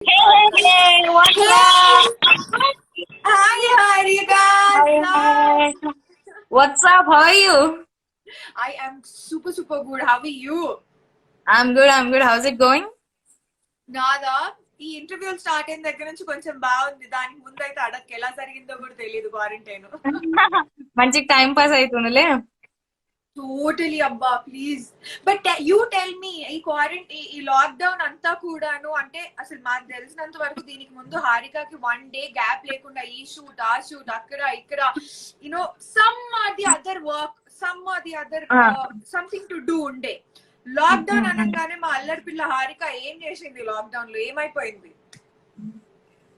Hey, what's Hey! up? Hi, Harika! Hi, hi. What's up? How are you? I am super good. How are you? I'm good. I'm good. How's it going? నాదా ఈ interview start అయిన దగ్గర నుంచి కొంచెం బాగుంది. దానికి ముందు అయితే అడగ ఎలా జరిగిందో కూడా తెలియదు క్వారంటైన్. మంచి టైం పాస్ అవుతుందిలే. టోటలీ అబ్బా please. But you tell me ఈ క్వారంటైన్ ఈ లాక్డౌన్ అంతా కూడాను అంటే అసలు మాకు తెలిసినంత వరకు దీనికి ముందు హారికకి 1 day గ్యాప్ లేకుండా ఈ షూట్ ఆ షూట్ అక్కడ ఇక్కడ you know some or the other work some or the other something to do ఉండే. లాక్డౌన్ అనగానే మా అల్లరి పిల్ల హారిక ఏం చేసింది? లాక్డౌన్ లో ఏమైపోయింది?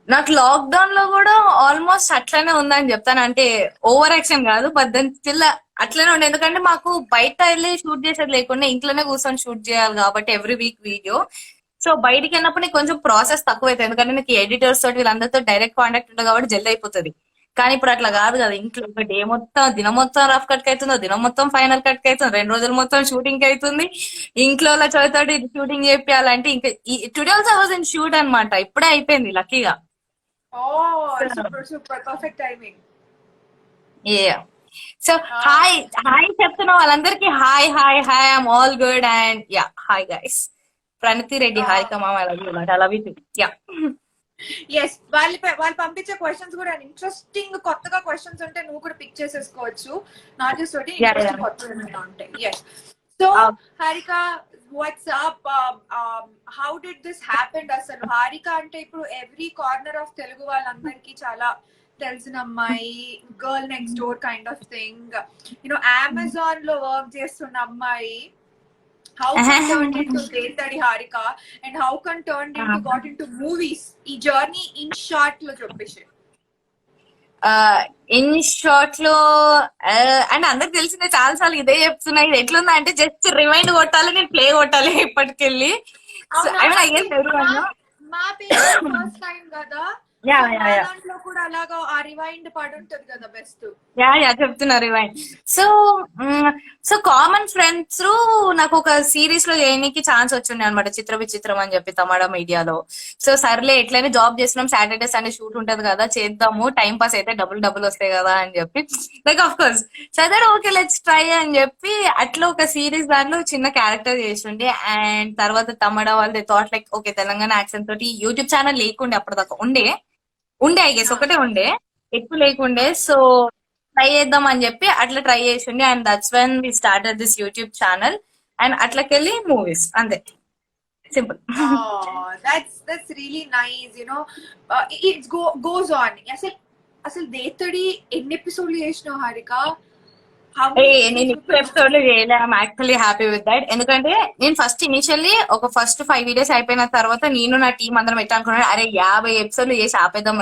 నాకు లాక్డౌన్ లో కూడా ఆల్మోస్ట్ అట్లనే ఉందని చెప్తాను. అంటే ఓవర్ యాక్షన్ కాదు, బట్ దెన్ స్టిల్ అట్లనే ఉండే. ఎందుకంటే మాకు బయట వెళ్ళి షూట్ చేసేది లేకుండా ఇంట్లోనే కూర్చొని షూట్ చేయాలి కాబట్టి ఎవ్రీ వీక్ వీడియో. సో బయటికి వెళ్ళినప్పుడు నీకు కొంచెం ప్రాసెస్ తక్కువ అవుతుంది, ఎందుకంటే నీకు ఎడిటర్స్ తోటి వీళ్ళందరితో డైరెక్ట్ కాంటాక్ట్ ఉంటుంది కాబట్టి జల్ది అయిపోతుంది. కానీ ఇప్పుడు అట్లా కాదు కదా. ఇంట్లో ఒక డే మొత్తం, దినం మొత్తం రఫ్ కట్ అవుతుంది, దినం మొత్తం ఫైనల్ కట్ అవుతుంది, 2 రోజులు మొత్తం షూటింగ్ అవుతుంది. ఇంట్లో చదువుతాడు షూటింగ్ చేయాలంటే ఇంకా today also was in shoot అనమాట. ఇప్పుడే అయిపోయింది లక్కీగా. Oh super perfect timing. ఏ సో హాయ్ హాయ్ చెప్తున్నా వాళ్ళందరికీ. Hi hi hi, I'm all good and yeah hi guys. Pranathi Reddy, Harika మామ, I love you. Yeah yes వాళ్ళు పంపించే క్వశ్చన్స్ కూడా ఇంట్రెస్టింగ్ కొత్తగా క్వశ్చన్స్ ఉంటే నువ్వు కూడా పిక్ చేసేసుకోవచ్చు. నాట్ జస్ట్ ఒకటి ఇంట్రెస్టింగ్ కొత్తగా ఏమైనా ఉంటాయి. Yes so Harika WhatsApp how did this happened? అసలు హారిక అంటే ఇప్పుడు ఎవ్రీ కార్నర్ ఆఫ్ తెలుగు వాళ్ళందరికీ చాలా తెలిసిన అమ్మాయి, girl next door kind of thing. You know Amazon లో వర్క్ చేస్తున్న అమ్మాయి. How can turned into Detadi Harika and how can turned into got into movies? ఈ జర్నీ ఇన్ షార్ట్ లో చెప్పేసి. ఇన్ షార్ట్ లో అండ్ అందరికి తెలిసిందే, చాలా సార్లు ఇదే చెప్తున్నా. ఇది ఎట్లుందా అంటే జస్ట్ రిమైండ్ కొట్టాలి, నేను ప్లే కొట్టాలి ఇప్పటికెళ్ళి. మా పేరు ఫస్ట్ టైం కదా, దాంట్లో కూడా అలాగా ఆ రివైండ్ పడి ఉంటది కదా బెస్ట్. యా చెప్తున్నా రివైండ్. సో కామన్ ఫ్రెండ్స్ నాకు ఒక సిరీస్ లో చేయడానికి ఛాన్స్ వచ్చిండే అనమాట, చిత్ర విచిత్రం అని చెప్పి తమిళ మీడియాలో. సో సర్లే ఎట్లయినా జాబ్ చేస్తున్నాం, సాటర్డే సండే షూట్ ఉంటది కదా, చేద్దాము, టైం పాస్ అయితే డబ్బులు వస్తాయి కదా అని చెప్పి లైక్ ఆఫ్ కోర్స్ చదివారు. ఓకే లెట్స్ ట్రై అని చెప్పి అట్లా ఒక సిరీస్ దాంట్లో చిన్న క్యారెక్టర్ చేస్తుండే. అండ్ తర్వాత తమిళ వాళ్ళు thought like okay Telangana accent తోటి యూట్యూబ్ ఛానల్ లేకుండే అప్పటిదాకా. ఉండే ఐ గెస్ ఒకటే ఉండే, ఎక్కువ లేకుండే. సో ట్రై చేద్దాం అని చెప్పి అట్లా ట్రై చేసిండే. And that's when we started this YouTube channel. And అట్లకెళ్ళి మూవీస్, అంతే, simple. That's really nice, you know. It goes on. అసలు దేతడి ఎన్ని ఎపిసోడ్లు చేసినావు హారిక? నేను ఎక్కువ ఎపిసోడ్లు చేయలే. I'm actually happy with that. ఎందుకంటే నేను ఇనిషియల్లీ ఒక ఫస్ట్ 5 వీడియోస్ అయిపోయిన తర్వాత నేను నా టీం అందరం ఎట్లా అనుకున్నాను, అరే 50 ఎపిసోడ్లు చేసి ఆపేద్దాం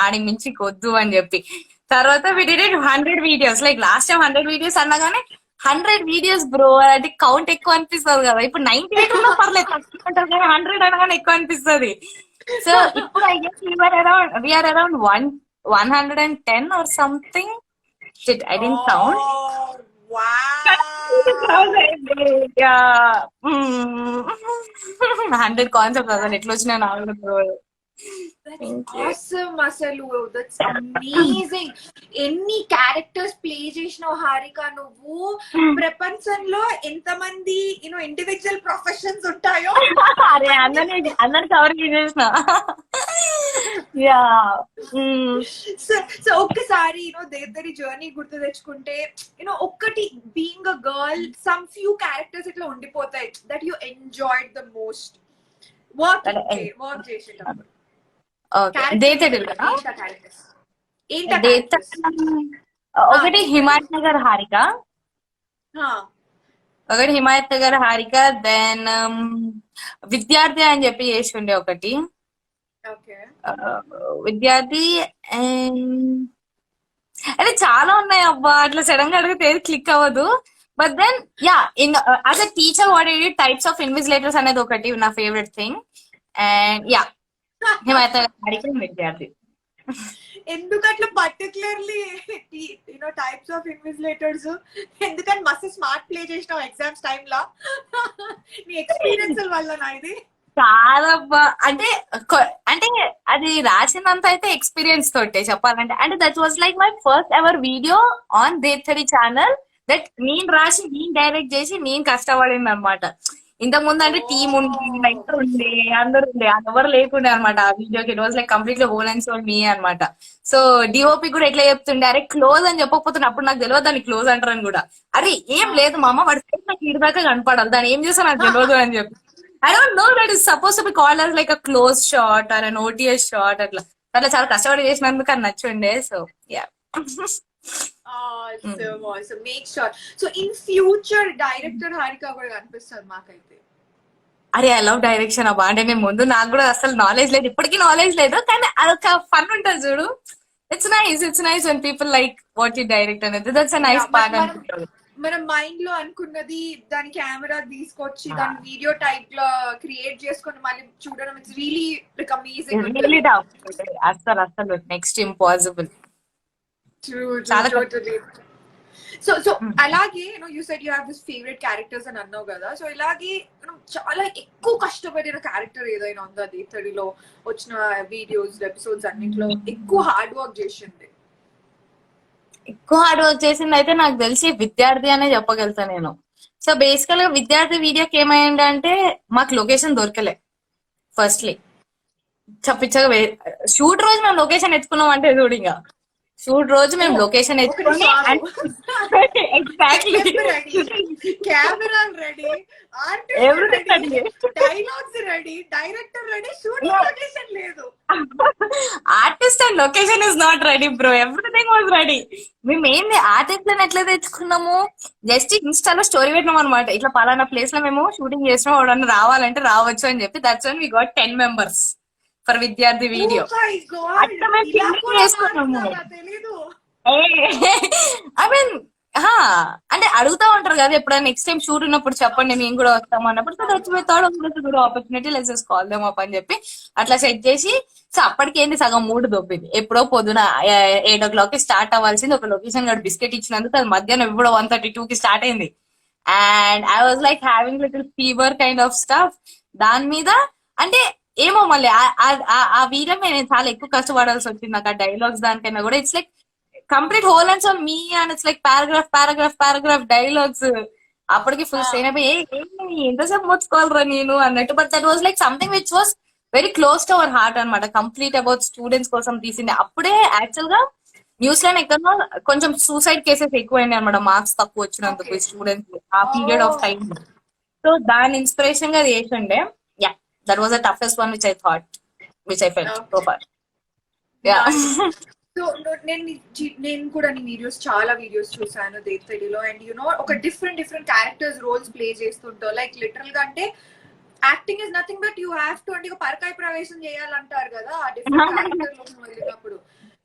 ఆడి మించి కొద్దు అని చెప్పి. తర్వాత we did it 100 videos. Like last time 100 videos అనగానే 100 వీడియోస్ బ్రో, అంటే కౌంట్ ఎక్కువ అనిపిస్తుంది కదా. ఇప్పుడు 98 ఉన్నా పర్లేదు, తక్కువ ఉంటుంది కానీ 100 అనగానే ఎక్కువ అనిపిస్తుంది. సో ఇప్పుడు I guess we are around 110 or something. Shit, I didn't count. Wow. Yeah. 100 concepts అసలు ఎట్లా వచ్చినా నాకు. Awesome, అసలు that's amazing. ఎన్ని క్యారెక్టర్స్ ప్లే చేసినావు హారిక నువ్వు? ప్రపంచంలో ఎంతమంది యూనో ఇండివిజువల్ ప్రొఫెషన్స్ ఉంటాయో. అరే అందరిని కవర్ చేసేసిన. యా సో ఒక్కసారి యూనో దేద్దరి జర్నీ గుర్తు తెచ్చుకుంటే యూనో ఒక్కటి being a girl some few characters ఇట్లా ఉండిపోతాయి that you enjoyed the most work చేసేటప్పుడు. ఒకటి హిమాయత్ నగర్ హారిక, దెన్ విద్యార్థి అని చెప్పి చేసిండే ఒకటి. విద్యార్థి అంటే చాలా ఉన్నాయి అబ్బా, అట్లా సడన్ గా అడిగితే ఏది క్లిక్ అవ్వదు. But then yeah as a teacher what I did types of invigilators అనేది ఒకటి నా favourite thing. And yeah Himayat Nagar Harika, Vidyarthi. ఎందుకు అట్లా particularly you know types of invigilators? ఎందుకని మస్తు స్మార్ట్ ప్లే చేసినావు ఎగ్జామ్స్ టైమ్ లా? నీ ఎక్స్పీరియన్స్ వల్ల నా ఇది. చాలా అంటే అంటే అది రాసినంత అయితే ఎక్స్పీరియన్స్ తోటే చెప్పాలంటే. అంటే that was like my first ever video on Dev channel. That నేను రాసి, నేను డైరెక్ట్ చేసి, నేను కష్టపడింది అనమాట. ఇంతకు ముందు అంటే టీమ్ ఉండి, రైటర్ ఉండే, అందరు ఉండే, ఎవరు లేకుండే అనమాట ఆ వీడియోకి. It was like completely whole and soul me అనమాట. సో డిఓపి కూడా ఎట్లా చెప్తుండే, అరే క్లోజ్ అని చెప్పకపోతున్నా, అప్పుడు నాకు తెలియదు దాన్ని క్లోజ్ అంటారని కూడా. అరే ఏం లేదు మామ, వాడి face నాకు ఇటు దాకా కనపడాలి, దాన్ని ఏం చేస్తా నాకు తెలియదు అని చెప్పి. I don't know that is supposed to be called as like a close shot or an OTS shot. అట్లా చాలా కష్టపడి చేసినందుకు అది నచ్చుండే. So yeah. Awesome. Make sure. So in future, director Harika కూడా కనిపిస్తుంది మాకైతే. అరే ఐ లవ్ డైరెక్షన్ అబ్బా. అంటే నేను ముందు నాకు కూడా అసలు నాలెడ్జ్ లేదు, ఇప్పటికీ నాలెడ్జ్ లేదు, కానీ అదొక ఫన్ ఉంటుంది చూడు. It's nice when people like what you direct అనేది. That's a nice part అనిపిస్తుంది. మన మైండ్ లో అనుకున్నది దాని కెమెరా తీసుకొచ్చి దాని వీడియో టైప్ లో క్రియేట్ చేసుకొని మళ్ళీ చూడడం, ఇట్స్ రియలీ లైక్ అమేజింగ్. అసలు నెక్స్ట్ ఇంపాసిబుల్. సో అలాగే you said you have this favourite characters అని అన్నావు కదా. సో ఇలాగే చాలా ఎక్కువ కష్టపడిన క్యారెక్టర్ ఏదైనా ఉందా దేవ్ వచ్చిన వీడియోస్ ఎపిసోడ్స్ అన్నింటిలో ఎక్కువ హార్డ్ వర్క్ చేసింది? ఎక్కువ హార్డ్ వర్క్ చేసింది అయితే నాకు తెలిసి విద్యార్థి అనే చెప్పగలుగుతా నేను. సో బేసికల్ గా విద్యార్థి వీడియోకి ఏమైంది అంటే మాకు లొకేషన్ దొరకలే. ఫస్ట్లీ చప్పించగా షూట్ రోజు మేము లొకేషన్ ఎత్తుకున్నాం అంటే చూడు, ఇంకా షూట్ రోజు మేము లొకేషన్ ఎత్తుకొని exactly camera ready, everything ready, dialogues ready, director ready, shooting location లేదు. Artist and location is not ready bro, everything was ready. మేము ఏంది ఆర్టిస్ట్ లను ఎట్లా తెచ్చుకున్నాము, జస్ట్ ఇన్స్టాలో స్టోరీ పెట్టినాం అనమాట. ఇట్లా పలానా ప్లేస్ లో మేము షూటింగ్ చేసినాం, ఎవడన్నా రావాలంటే రావచ్చు అని చెప్పి. That's one we got 10 members for Vidyarthi video. అట్లా మేము ఫిల్మింగ్ చేసుకున్నాము. ఐ మీన్ అంటే అడుగుతా ఉంటారు కదా ఎప్పుడైనా నెక్స్ట్ టైం షూట్ ఉన్నప్పుడు చెప్పండి మేము కూడా వస్తాము అన్నప్పుడు. So that's my third opportunity, let's just call them up అని చెప్పి అట్లా సెట్ చేసి. సో అప్పటికేంది సగం మూడు దొబ్బింది. ఎప్పుడో పొద్దున 8 o'clock కి స్టార్ట్ అవ్వాల్సింది, ఒక లొకేషన్ గడు బిస్కెట్ ఇచ్చినందుకు అది మధ్యాహ్నం ఎప్పుడో 1:32 కి స్టార్ట్ అయింది. And I was like having little fever kind of stuff. దాని మీద అంటే ఏమో మళ్ళీ ఆ వీడియో నేను చాలా ఎక్కువ కష్టపడాల్సి వచ్చింది నాకు. ఆ డైలాగ్స్ దానికైనా కూడా it's like complete whole and soul me, and it's like paragraph dialogues. అప్పటికి ఫుల్ స్ట్రెయిన్ అయిపోయి ఎంతసేపు మోచుకోవాలరా నేను అన్నట్టు. But that was like something which was very close to our heart అనమాట. కంప్లీట్ అబౌట్ స్టూడెంట్స్ కోసం తీసింది. అప్పుడే యాక్చువల్ గా న్యూస్ లో ఎక్కడో కొంచెం సూసైడ్ కేసెస్ ఎక్కువైనాయి అనమాట, మార్క్స్ తక్కువ వచ్చినందుకు స్టూడెంట్స్ ఆ పీరియడ్ ఆఫ్ టైం. సో దాని ఇన్స్పిరేషన్ గా అది చేసిండే. Yeah, that was the toughest one which I thought, which I felt so far. Yeah. So నేను కూడా నీ వీడియోస్ చాలా వీడియోస్ చూసాను దేవ్లో. అండ్ ఒక డిఫరెంట్ క్యారెక్టర్స్ రోల్స్ ప్లే చేస్తుంటావు. లైక్ లిటరల్ గా అంటే acting is nothing but you have to, అంటే పరకాయ ప్రవేశం చేయాలంటారు కదా ఆ డిఫరెంట్ క్యారెక్టర్ లో వెళ్ళినప్పుడు.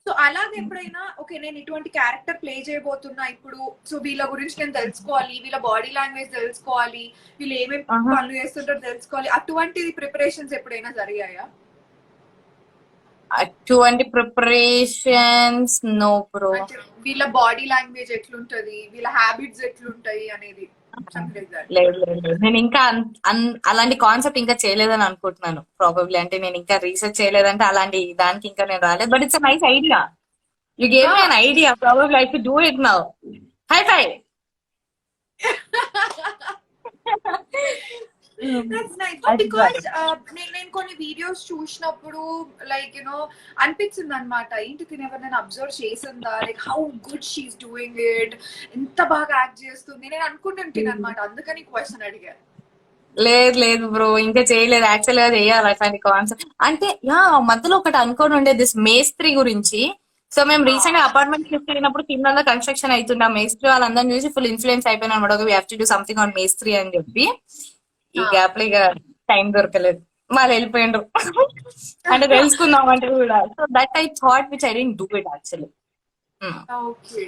సో అలాగే ఎప్పుడైనా ఓకే నేను ఇటువంటి క్యారెక్టర్ ప్లే చేయబోతున్నా ఇప్పుడు, సో వీళ్ళ గురించి నేను తెలుసుకోవాలి, వీళ్ళ బాడీ లాంగ్వేజ్ తెలుసుకోవాలి, వీళ్ళు ఏమేమి పనులు చేస్తుంటారో తెలుసుకోవాలి, అటువంటి ప్రిపరేషన్స్ ఎప్పుడైనా జరిగాయా? అటువంటి ప్రిపరేషన్స్ నో బ్రో. వీళ్ళ బాడీ లాంగ్వేజ్ ఎట్లుంటది, వీళ్ళ హ్యాబిట్స్ ఎట్లుంటాయి అనేది లేదు నేను ఇంకా అలాంటి కాన్సెప్ట్ ఇంకా చేయలేదని అనుకుంటున్నాను ప్రాబబ్లీ. అంటే నేను ఇంకా రీసెర్చ్ చేయలేదంటే అలాంటి దానికి ఇంకా నేను రాలేదు. But it's nice idea, you gave me an idea, probably I should do it now. High five. That's nice. Because నేను కొన్ని వీడియోస్ చూసినప్పుడు లైక్ అనిపించింది అనమాట, ఏంటి తిని ఎవరినైనా అబ్జర్వ్ చేసిందా, like how good she is doing it, ఎంత బాగా యాక్ట్ చేస్తుంది నేను అనుకుంటుంటాను అనమాట. అందుకని క్వశ్చన్ అడిగాను. లేదు బ్రో, ఇంకా చేయలేదు. యాక్చువల్ గా చేయాలి అట్లాంటి కాన్సెప్ట్. అంటే మధ్యలో ఒకటి అనుకోని ఉండే దిస్ మేస్త్రి గురించి. సో మేము రీసెంట్ గా అపార్ట్మెంట్ షిఫ్ట్ అయినప్పుడు కింద కన్స్ట్రక్షన్ అవుతుంది. ఆ మేస్త్రి వాళ్ళందరినీ చూసి ఫుల్ ఇన్ఫ్లుయెన్స్ అయిపోయినా అనమాట. We have to do something on మేస్త్రి అని చెప్పి. ఈ గ్యాప్ లో ఇక టైం దొరకలేదు, వాళ్ళు వెళ్ళిపోయిండ్రు. అంటే తెలుసుకుందాం అంటే కూడా. So that I thought which I didn't do it actually. Okay,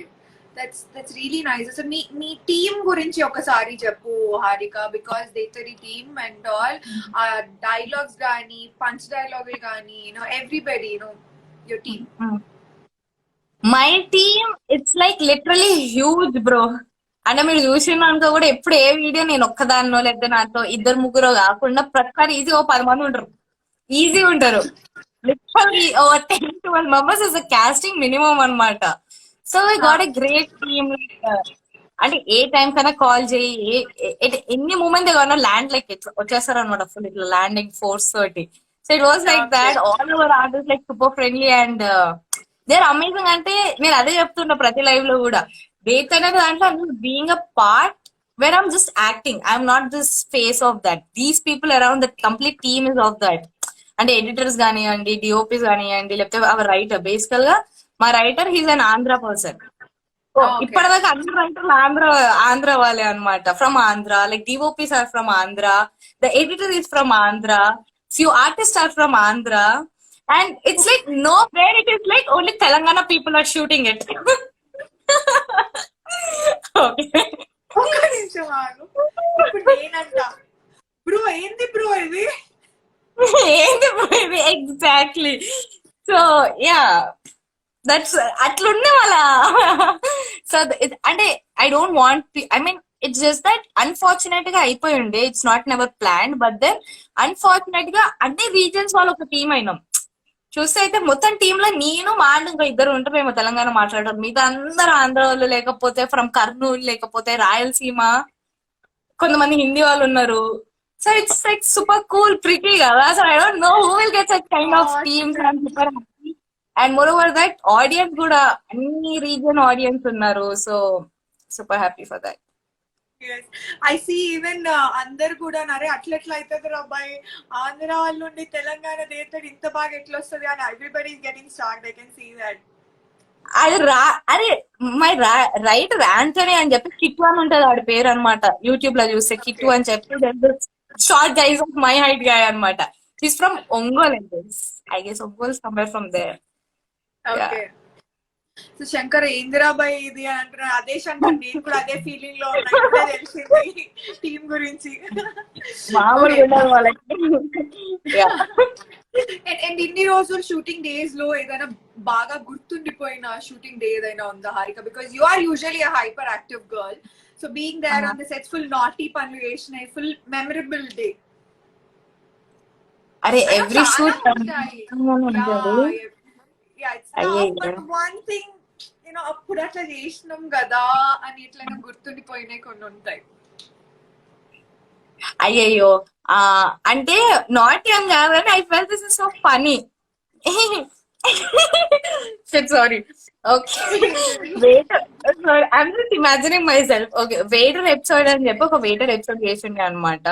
that's really nice. అసలు మీ టీమ్ గురించి ఒకసారి చెప్పు Harika, because Dev team and all dialogues గానీ పంచ్ డైలాగ్ గానీ everybody your team. My team it's like literally huge bro. అంటే మీరు చూసినాక కూడా ఎప్పుడు ఏ వీడియో నేను ఒక్కదాన్నో లేకపోతే నాతో ఇద్దరు ముగ్గురు కాకుండా ప్రతిసారి ఈజీ ఓ 10 మంది ఉంటారు, ఈజీ ఉంటారు. లిటరల్లీ ఓ 10-12 మెంబర్స్ ఇస్ కాస్టింగ్ మినిమం అన్నమాట. So we got a great team. అంటే ఏ టైం కన్నా కాల్ చేయి, ఎన్ని మూమెంట్ కావాలో ల్యాండ్ లైక్ ఇట్లా వచ్చేస్తారు అనమాట, ఫుల్ ఇట్లా ల్యాండింగ్ ఫోర్స్ తోటి. So it was like Okay. That, all over artist like super friendly and they are amazing. అంటే నేను అదే చెప్తున్నా ప్రతి లైవ్ లో కూడా, డేట్ అనేది దాంట్లో being a part where I'm just acting. I'm not this face of that. These people around, the complete team is of that. అంటే ఎడిటర్స్ కానివ్వండి, డిఓపీస్ కానివ్వండి, లేకపోతే అవర్ రైటర్, బేసికల్ గా మా writer he's an Andhra person. Okay. ఇప్పటిదాకా అందరు రైటర్లు ఆంధ్ర వాళ్ళే అనమాట, from Andhra. Like DOPs are from Andhra, the editor is from Andhra, few artist are from Andhra. And it's like nowhere it is like only Telangana people are shooting it. Okay, ఒక్క నిమిషం ఆగు. ఇప్పుడు నేనంట బ్రో ఏంది బ్రో ఇది? ఏంది ఎగ్జాక్ట్లీ. సో యా, దట్స్ అట్లుండే వాళ్ళ. సో అంటే I don't want, I mean it's just that unfortunate గా అయిపోయి ఉండే. It's not never plan, but then unfortunate గా అన్ని రీజన్స్ వాళ్ళు ఒక టీం అయినాం. చూస్తే అయితే మొత్తం టీమ్ లో నేను మా అన్న ఇంకా ఇద్దరు ఉంటారేమో తెలంగాణ మాట్లాడటం, మిగతా అందరూ ఆంధ్ర వాళ్ళు, లేకపోతే ఫ్రమ్ కర్నూలు, లేకపోతే రాయలసీమ, కొంతమంది హిందీ వాళ్ళు ఉన్నారు. So it's like super cool, pretty కదా. So I don't know who will get such kind of teams. And super happy. And more over that audience కూడా అన్ని రీజియన్ ఆడియన్స్ ఉన్నారు. So super happy for that. Yes. I see even అందరు కూడా నరే అట్లెట్లా అవుతుంది రా అబ్బాయి, ఆంధ్ర వాళ్ళు నుండి తెలంగాణ దేశం ఇంత బాగా ఎట్లా వస్తుంది అని everybody is getting start. I can see that. అది అరే మై రైటర్ ఆంటనీ అని చెప్పి కిట్టు అని ఉంటది ఆడి పేరు అనమాట. యూట్యూబ్ లో చూస్తే కిట్టు అని చెప్పి short guys of my height guy అనమాట. He's from Ongole, I guess Ongole, somewhere from there. Okay. So Shankar ఏందిరాబాయ్ ఇది అని అంటున్నారు. అదే శంకర్, నేను కూడా అదే ఫీలింగ్ లో ఉన్నా. ఇప్పుడే తెలిసింది టీం గురించి. మామూలుగా ఉండదు వాళ్ళకి. అండ్ ఇన్ని రోజులు షూటింగ్ డేస్ లో ఏదైనా బాగా గుర్తుండిపోయిన షూటింగ్ డే ఏదైనా ఉందా Harika? Because you are usually a hyper active girl. So being there on the sets full naughty పనులు చేసిన ఫుల్ మెమరబుల్ డే. అరే every shoot one thing you know అప్పుడు అట్లా చేసినాం కదా అని ఎట్లయినా గుర్తుండిపోయినాయి కొన్ని ఉంటాయి. అయ్యయ్యో, అంటే నాట్ యంగ్ కాదని I felt this is so funny. Sorry. Okay, waiter, I'm just imagining myself. Okay, waiter episode అని చెప్పి ఒక వెయిటర్ ఎపిసోడ్ చేసిండే అనమాట.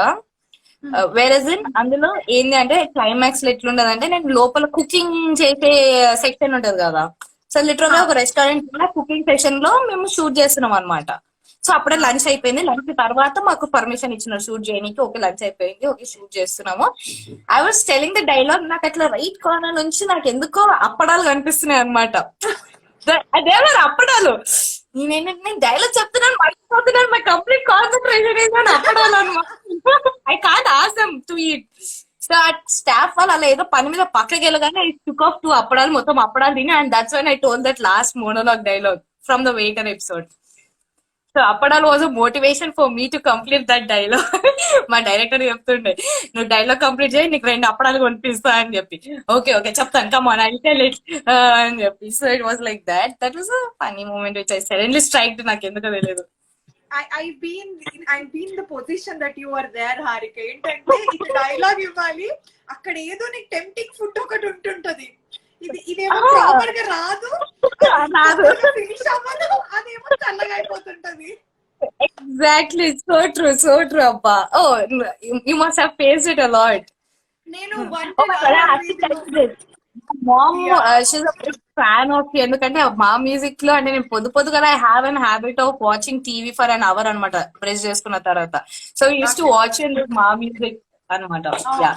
వేరస్ ఇన్ అందులో ఏంది అంటే క్లైమాక్స్ లో ఎట్లుండదు అంటే, నేను లోపల కుకింగ్ చేసే సెక్షన్ ఉంటది కదా. సో లిటరల్ గా ఒక రెస్టారెంట్ లో కుకింగ్ సెక్షన్ లో మేము షూట్ చేస్తున్నాం అనమాట. సో అప్పుడే లంచ్ అయిపోయింది. లంచ్ తర్వాత మాకు పర్మిషన్ ఇచ్చినారు షూట్ చేయడానికి. ఓకే, లంచ్ అయిపోయింది, ఓకే షూట్ చేస్తున్నాము. I was telling the dialogue. నాకు అట్లా రైట్ కార్నర్ నుంచి నాకు ఎందుకో అప్పడాలు కనిపిస్తున్నాయి అనమాట. అదే అప్పడాలు. నేను డైలాగ్ చెప్తున్నాను, మర్చిపోతున్నాను. మై కంప్లీట్ కాన్సన్ట్రేషన్ అప్పడాలు అనమాట. I can't ask them to eat. So ఆ స్టాఫ్ వాళ్ళు అలా ఏదో పని మీద పక్కకి వెళ్ళగానే ఐ టుక్ ఆఫ్ 2 అప్పడాలు, మొత్తం అప్పడాలు తిని. And that's when I told that last monologue dialogue from the waiter episode. So అప్పడాలు was a motivation for me to complete that dialogue. మా డైరెక్టర్ చెప్తుండే, నువ్వు డైలాగ్ కంప్లీట్ చేయి, నీకు 2 అప్పడాలు కొనిపిస్తా అని చెప్పి. ఓకే ఓకే చెప్తాను, come on I tell it అని చెప్పి. So it was like that. That was a funny moment which I suddenly striked. నాకు ఎందుకో తెలియదు. I've been in the position that you are there, Harika. ఏంటంటే ఇది dialogue ఇవ్వాలి, అక్కడ ఏదో నీకు టెంప్టింగ్ ఫుడ్ ఒకటి ఉంటుంటది. ఇదేమో ప్రాపర్ గా రాదు, ఫినిష్ అవ్వదు, అదేమో చల్లగా అయిపోతుంటది. ఎగ్జాక్ట్లీ, సో ట్రూ అబ్బా. Oh, you must have faced it a lot. నేను mom she's a big fan of, ఎందుకంటే మా మ్యూజిక్ లో అంటే నేను పొద్దుగా I have an habit of watching TV for an hour అనమాట, ప్రెస్ చేసుకున్న తర్వాత. So uses to watch in Maa Music అనమాట. Yeah,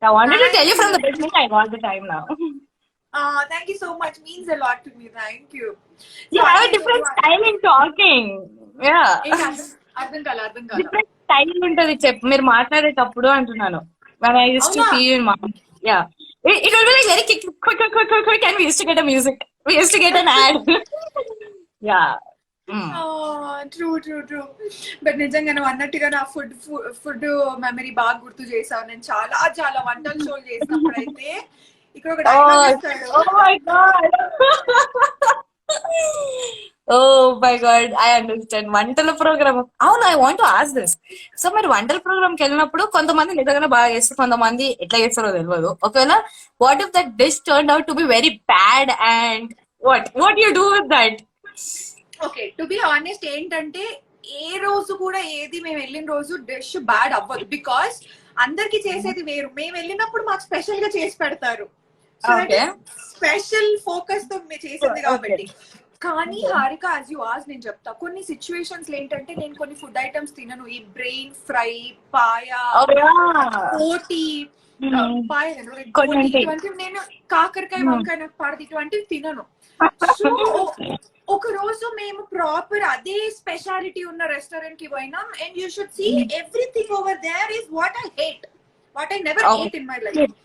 I wanted to tell you from the beginning. I got the time now. Thank you so much. Means a lot to me. Thank you. You have a different style in talking. Yeah. అర్థం కాల different style ఉంటది మీరు మాట్లాడేటప్పుడు అంటున్నాను. When I used to see you in mom. Yeah. It will be like very quick and we used to get a music. We used to get an ad. Yeah. True true true. But నిజంగా నువ్వు అన్నట్టుగా నా food memory బాగా గుర్తు చేసావు. నేను చాలా చాలా వంటల షోలు చేసినప్పుడు అయితే ఇక్కడ ఒక డైలాగ్ ఇస్తాడు. Oh my god, I understand. వంటల ప్రోగ్రామ్, అవును, I want to ask this. So మరి వంటల ప్రోగ్రామ్ కి వెళ్ళినప్పుడు కొంతమంది నిజంగానే బాగా చేస్తారు, కొంతమంది ఎట్లా చేస్తారో తెలియదు. ఒకవేళ what if that dish turn out to be very bad and what you do with that? Okay, to be honest ఏంటంటే ఏ రోజు కూడా ఏది మేము వెళ్ళిన రోజు డిష్ బ్యాడ్ అవ్వదు. బికాస్ అందరికి చేసేది వేరు, మేము వెళ్ళినప్పుడు మాకు స్పెషల్ గా చేసి పెడతారు. స్పెషల్ ఫోకస్ తో మేము చేసింది కాబట్టి. కానీ హారిక, యాజ్ యూ ఆస్, నేను చెప్తా కొన్ని సిచ్యువేషన్స్ ఏంటంటే నేను కొన్ని ఫుడ్ ఐటమ్స్ తినను. ఈ బ్రెయిన్ ఫ్రై, పాయ, పోటీ, పాయ ఇటువంటి, నేను కాకరకాయ, వంకాయ నాకు పడదు, ఇటువంటివి తినను. సో ఒక రోజు మేము ప్రాపర్ అదే స్పెషాలిటీ ఉన్న రెస్టారెంట్ కి పోయినాం. And you should see everything over there is what I hate, what I never hate in my life.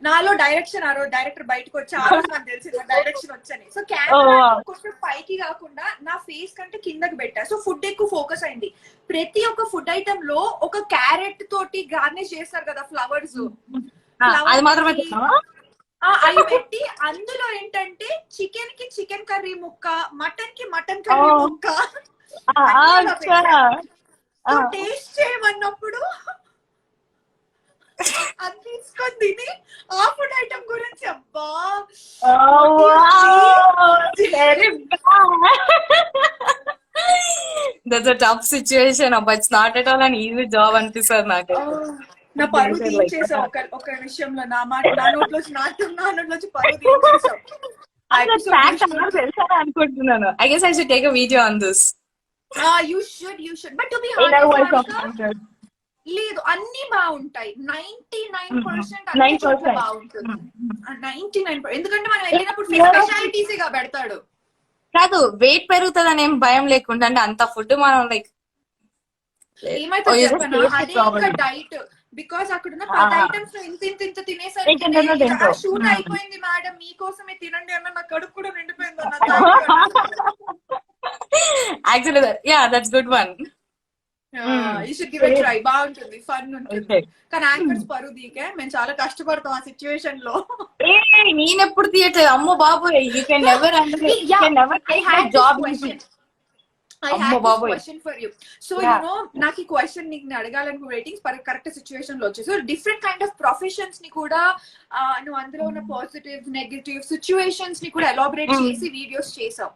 నాలో డైరెక్షన్, ఆ రోజు డైరెక్టర్ బయటకు వచ్చి ఆ రోజు నాకు తెలిసింది డైరెక్షన్ వచ్చని. సో కెమెరా కొంచెం పైకి కాకుండా నా ఫేస్ కంటే కిందకి పెట్టా. సో ఫుడ్ ఎక్కువ ఫోకస్ అయింది. ప్రతి ఒక్క ఫుడ్ ఐటమ్ లో ఒక క్యారెట్ తోటి గార్నిష్ చేస్తారు కదా, ఫ్లవర్స్ అవి పెట్టి అందులో ఏంటంటే చికెన్ కి చికెన్ కర్రీ ముక్క, మటన్ కి మటన్ కర్రీ ముక్క టేస్ట్ చేయమన్నప్పుడు అది తీసుకొని తిని ఆ ఫుడ్ ఐటమ్ గురించి అబ్బా that's a tough situation, but it's not at all an easy job అనిపిస్తుంది నాకు. నా పరువు తీయించేసావు ఒక విషయంలో. నా నోట్లోంచి నా నోట్లోంచి పరువు తీయించేసావు. అనుకుంటున్నాను. I guess I should take a video on this. You should. But to be honest, లేదు, అన్ని బాగుంటాయి. 99% అన్ని చోట్ల బాగుంటుంది. 99%, ఎందుకంటే మనం వెళ్ళినప్పుడు స్పెషాలిటీస్ గా పెడతాడు. కాదు, వెయిట్ పెరుగుతుంది అని ఏం భయం లేకుండా, అంటే అంత ఫుడ్ మనం లైక్ ఏమైతే చెప్పనా, అదే డైట్. బికాస్ అక్కడ ఉన్న 10 ఐటమ్స్ ఇంత తినేసరికి షూట్ అయిపోయింది మేడం, మీకోసమే తినండి అన్న, నా కడుపు కూడా నిండిపోయింది అన్న. Actually yeah, that's good one. You should give it try. బాగుంటుంది, ఫన్ ఉంటుంది. కానీ యాంకర్స్ పరువు దీకే మేము చాలా కష్టపడతాం ఆ సిచ్యువేషన్ లో. నేను ఎప్పుడు తీయట్లేదు, అమ్మో బాబు. You can never job. I have this question for you. So you know, నాకు ఈ క్వశ్చన్ నీకు అడగాలని రేటింగ్స్ కరెక్ట్ సిచ్యువేషన్ లో వచ్చాయి. So different kind of professions ని కూడా నువ్వు అందులో ఉన్న పాజిటివ్, నెగటివ్ సిచ్యువేషన్స్ ని కూడా ఎలాబరేట్ చేసి వీడియోస్ చేసావు.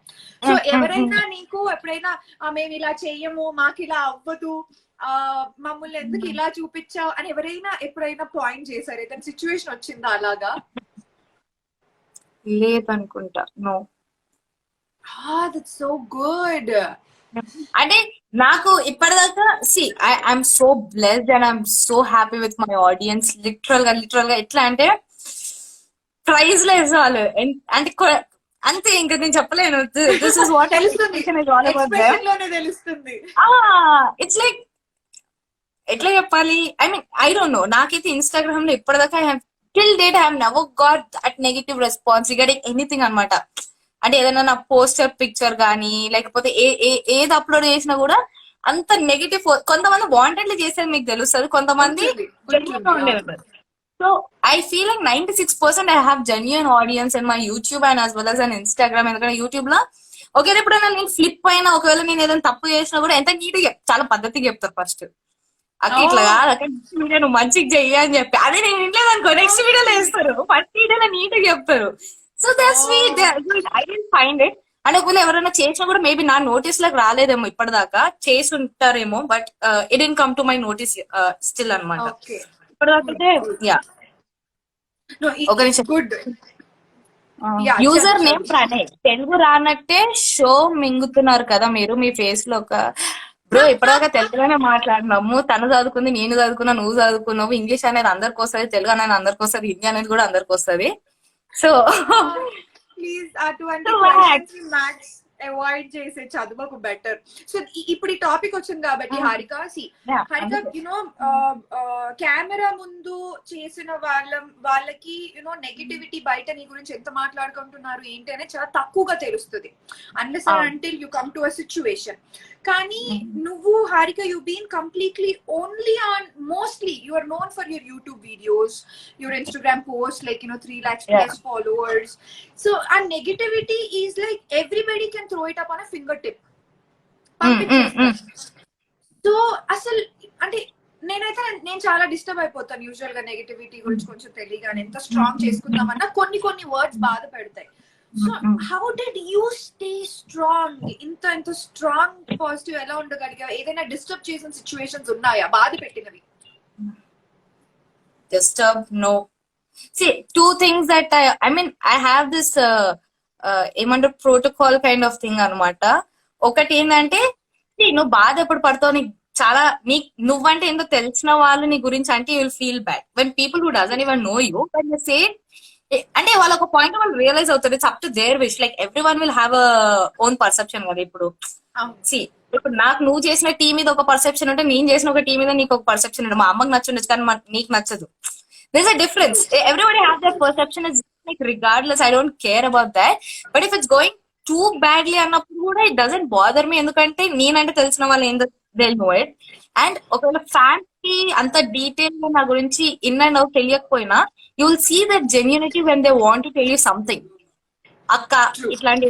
సో ఎవరైనా నీకు ఎప్పుడైనా మేము ఇలా చెయ్యము, మాకు ఇలా అవ్వదు, మమ్మల్ని ఎందుకు ఇలా చూపించావు అని ఎవరైనా ఎప్పుడైనా పాయింట్ చేశారు? ఏదైనా సిచ్యువేషన్ వచ్చిందా అలాగా? లేదనుకుంటా. నో. That's so good. అంటే నాకు ఇప్పటిదాకా I'm so blessed and I'm so happy with my audience. Literal గా ఎట్లా అంటే ప్రైజ్ లెస్ వాళ్ళు అంటే అంతే, ఇంకా నేను చెప్పలేను. దిస్ ఇస్ వాట్ తెలుస్తుంది. ఇట్స్ లైక్ ఎట్లా చెప్పాలి, I mean I don't no. నాకైతే ఇన్స్టాగ్రామ్ లో ఇప్పటిదాకా I have till date I have never got that negative response regarding anything అనమాట. అంటే ఏదైనా నా పోస్టర్ పిక్చర్ కానీ లేకపోతే ఏది అప్లోడ్ చేసినా కూడా అంత నెగటివ్. కొంతమంది వాంటెడ్లీ చేసేది మీకు తెలుస్తుంది, కొంతమంది ఉండేది. So I feel like 96% I have genuine audience in my YouTube and as well as an Instagram. ఎందుకంటే యూట్యూబ్ లో ఒకవేళ ఎప్పుడైనా నేను ఫ్లిప్ అయినా, ఒకవేళ నేను ఏదైనా తప్పు చేసినా కూడా ఎంత నీట్ గా చాలా పద్ధతిగా చెప్తారు. ఫస్ట్ అక్క ఇట్లా కాదు, అక్కడ వీడియో నువ్వు మంచిగా చెయ్యి అని చెప్పి, అదే నేను వినలేదనుకో నెక్స్ట్ వీడియోలో వేస్తారు, ఫస్ట్ వీడియోలో నీట్ గా చెప్తారు. So that's I don't find it. And ఒకవేళ ఎవరైనా చేసినా కూడా మేబీ నా నోటీస్ లకు రాలేదేమో ఇప్పటిదాకా, చేసి ఉంటారేమో, but it didn't come to my notice still అనమాట. ఇప్పటిదాకా యా. ఒక నిమిషం. User name Pranay. తెలుగు రానట్టే షో మింగుతున్నారు కదా మీరు మీ ఫేస్ లో. ఒక బ్రో ఇప్పటిదాకా తెలుగులోనే మాట్లాడినాము. తను చదువుకుంది, నేను చదువుకున్నా, నువ్వు చదువుకున్నావు. ఇంగ్లీష్ అనేది అందరికి వస్తుంది, తెలుగు అనేది అందరికి వస్తుంది, హిందీ అనేది కూడా అందరికి వస్తుంది. సో ప్లీజ్ అటువంటి అవాయిడ్ చేసే చదువుకు బెటర్. సో ఇప్పుడు ఈ టాపిక్ వచ్చింది కాబట్టి హారిక, హారిక యునో కెమెరా ముందు చేసిన వాళ్ళకి యునో నెగటివిటీ బయట నీ గురించి ఎంత మాట్లాడుకుంటున్నారు ఏంటి అనేది చాలా తక్కువగా తెలుస్తుంది, unless until you come to a situation. కానీ నువ్వు Harika, you been completely only on, mostly you are known for your YouTube videos, your Instagram post, like 3 lakhs plus followers. So our negativity is like everybody can throw it up on a fingertip. So అసలు అంటే నేను చాలా disturb అయిపోతాను usual గా negativity గురించి కొంచెం తెలియగానే. ఎంత స్ట్రాంగ్ చేసుకుందామన్నా కొన్ని వర్డ్స్ బాధ పెడతాయి. So how did you stay strong? ఇంత స్ట్రాంగ్ పాజిటివ్ ఎలా ఉండగలిగావు? ఏదైనా డిస్టర్బ్ చేసిన సిచ్యువేషన్స్ ఉన్నాయా బాధ పెట్టినవి? Disturb? No. See, two things that I have this ఏమంటారు ప్రోటోకాల్ కైండ్ ఆఫ్ థింగ్ అనమాట. ఒకటి ఏంటంటే, నువ్వు బాధ ఎప్పుడు పడతావు, నీకు చాలా నువ్వంటే ఏందో తెలిసిన వాళ్ళు నీ గురించి అంటే you will feel bad. When people who doesn't even know you say, అంటే వాళ్ళ ఒక పాయింట్ వాళ్ళు రియలైజ్ అవుతారు it's up to their wish. Like every one will have own perception కదా. ఇప్పుడు ఇప్పుడు నాకు నువ్వు చేసిన టీ మీద ఒక పర్సెప్షన్ ఉంటే, నేను చేసిన ఒక టీ మీద నీకు ఒక పర్సెప్షన్ ఉంటుంది. మా అమ్మకి నచ్చుండొచ్చు కానీ నీకు నచ్చదు. There's a difference. Everybody has their perception. It's like regardless, I don't care about that. But if it's going too badly అన్నప్పుడు కూడా it doesn't bother me. ఎందుకంటే నేనంటే తెలిసిన వాళ్ళు ఏందో they'll know it. And ఒకవేళ ఫ్యాన్స్ కి అంత డీటెయిల్ గా నా గురించి ఇన్ అండ్ అవుట్ తెలియకపోయినా, you will see that genuinity when they want to tell you something. అక్క ఇట్లాంటి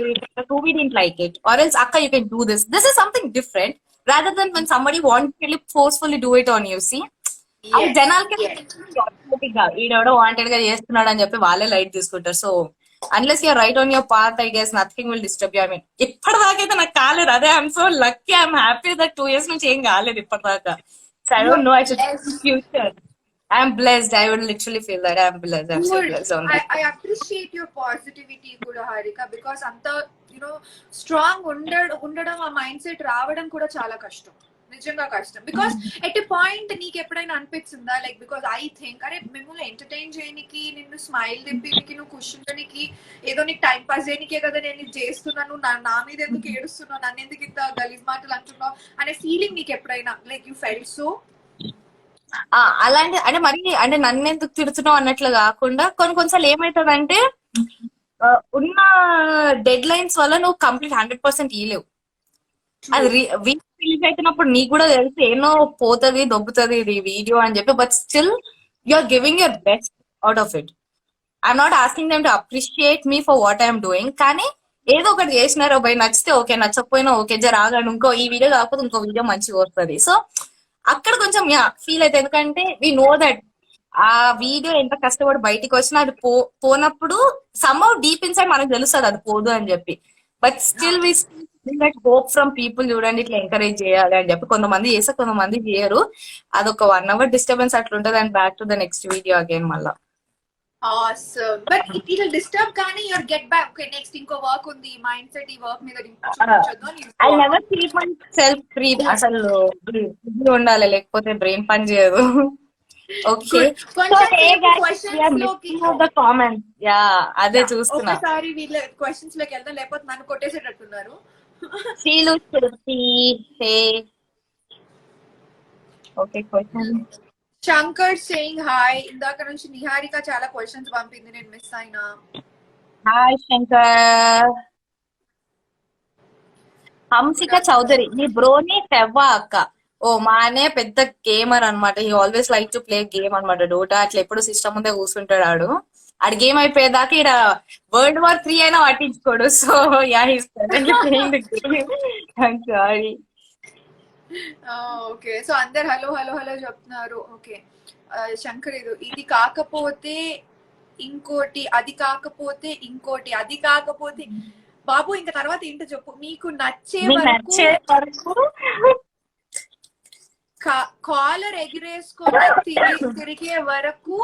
we didn't like it, or else అక్క you can do this. This is something different rather than when somebody wants to really forcefully do it on you. See, జనాలకి ఈడెవడో wanted గా చేస్తున్నాడు అని చెప్పి వాళ్ళే లైట్ తీసుకుంటారు. So unless you're right on your path, I guess nothing will disturb you. I mean ఇప్పటిదాకైతే నాకు కాలేదు. అదే I'm so lucky, I'm happy that 2 years నుంచి ఏం కాలేదు ఇప్పటిదాకా. So I don't know, I should future. I'm blessed. I would literally feel that I'm blessed. I'm so blessed on that. I appreciate your positivity కూడా Harika, because అంత strong ఉండడం, ఆ mind set రావడం కూడా చాలా కష్టం, నిజంగా కష్టం. బికాస్ ఎట్ ఎ పాయింట్ నీకు ఎప్పుడైనా అనిపించిందా, లైక్ బికాస్ ఐ థింక్ అరే మిమ్మల్ని ఎంటర్టైన్ చేయడానికి, నిన్ను స్మైల్ తెప్పినికి, నువ్వు కూర్చుంటానికి, ఏదో నీకు టైం పాస్ చేయనికే కదా నేను ఇది చేస్తున్నాను, నా మీద ఎందుకు ఏడుస్తున్నావు, నన్ను ఎందుకు ఇంత గలీజ్ మాటలు అంటున్నావు అనే ఫీలింగ్ నీకు ఎప్పుడైనా, లైక్ యూ ఫెల్ట్ సో? అలాంటి అంటే మరి అంటే నన్ను ఎందుకు తిడుతున్నావు అన్నట్లు కాకుండా, కొన్నిసార్లు ఏమవుతుందంటే ఉన్న డెడ్ లైన్స్ వల్ల నువ్వు కంప్లీట్ 100% ఇయ్యలేవు. అది రిలీజ్ అవుతున్నప్పుడు నీకు కూడా తెలుసు ఏమో పోతుంది, దొబ్బుతుంది ఇది వీడియో అని చెప్పి, but still you are giving your best out of it. I'm not asking them to appreciate me for what I'm doing, కానీ ఏదో ఒకటి చేసినారో బై, నచ్చితే ఓకే, నచ్చకపోయినా ఓకే, జరాగాడు ఇంకో ఈ వీడియో కాకపోతే ఇంకో వీడియో మంచిగా వస్తుంది. సో అక్కడ కొంచెం ఫీల్ అవుతుంది, ఎందుకంటే వి నో దట్ ఆ వీడియో ఎంత కష్టపడి బయటికి వచ్చినా అది పోనప్పుడు సమ్హౌ డీప్ ఇన్సైడ్ మనకు తెలుస్తుంది అది పోదు అని చెప్పి. But still we that hope from people. చూడండి ఇట్లా ఎంకరేజ్ చేయాలి అని చెప్పి కొంతమంది చేస్తే కొంతమంది చేయరు. అదొక 1 hour డిస్టర్బెన్స్ అట్లుంటది. And back to the next video again మళ్ళా. Awesome. But it will disturb కానీ you'll get back. Okay, next ఇంకో వర్క్ ఉంది, మైండ్ సెట్ ఈ వర్క్ మీద I never keep myself free. అసలు ఉండాలి, లేకపోతే బ్రెయిన్ పని చేయదు. ఓకే, కామెంట్ అదే చూస్తున్నా. ఒకసారి వీళ్ళ క్వశ్చన్స్ లోకి వెళ్దాం, లేకపోతే నన్ను కొట్టేసేటట్టున్నారు. శీలు okay, question. Shankar saying hi. ఇందాక నుంచి నిహారిక చాలా క్వశ్చన్స్ పంపింది, నేను మిస్ అయినా. హాయ్ శంకర్. హంసిక చౌదరి, నీ బ్రోని తెవ్వా అక్క? ఓ మానే పెద్ద గేమర్ అనమాట. He always like to play game అనమాట, డోటా. అట్లా ఎప్పుడు సిస్టమ్ ముందే కూర్చుంటాడు ఆడు. ఆడి గేమ్ అయిపోయేదాకా ఇక్కడ World War III అయినా పట్టించుకోడు. So yeah, he's currently playing the game. I'm sorry. Okay, so అందరు హలో హలో హలో చెప్తున్నారు. ఓకే శంకర్, ఇది కాకపోతే ఇంకోటి, అది కాకపోతే ఇంకోటి, అది కాకపోతే బాబు ఇంకా తర్వాత ఏంటో చెప్పు. నీకు నచ్చే వరకు కాలర్ ఎగిరేసుకొని తిరిగే వరకు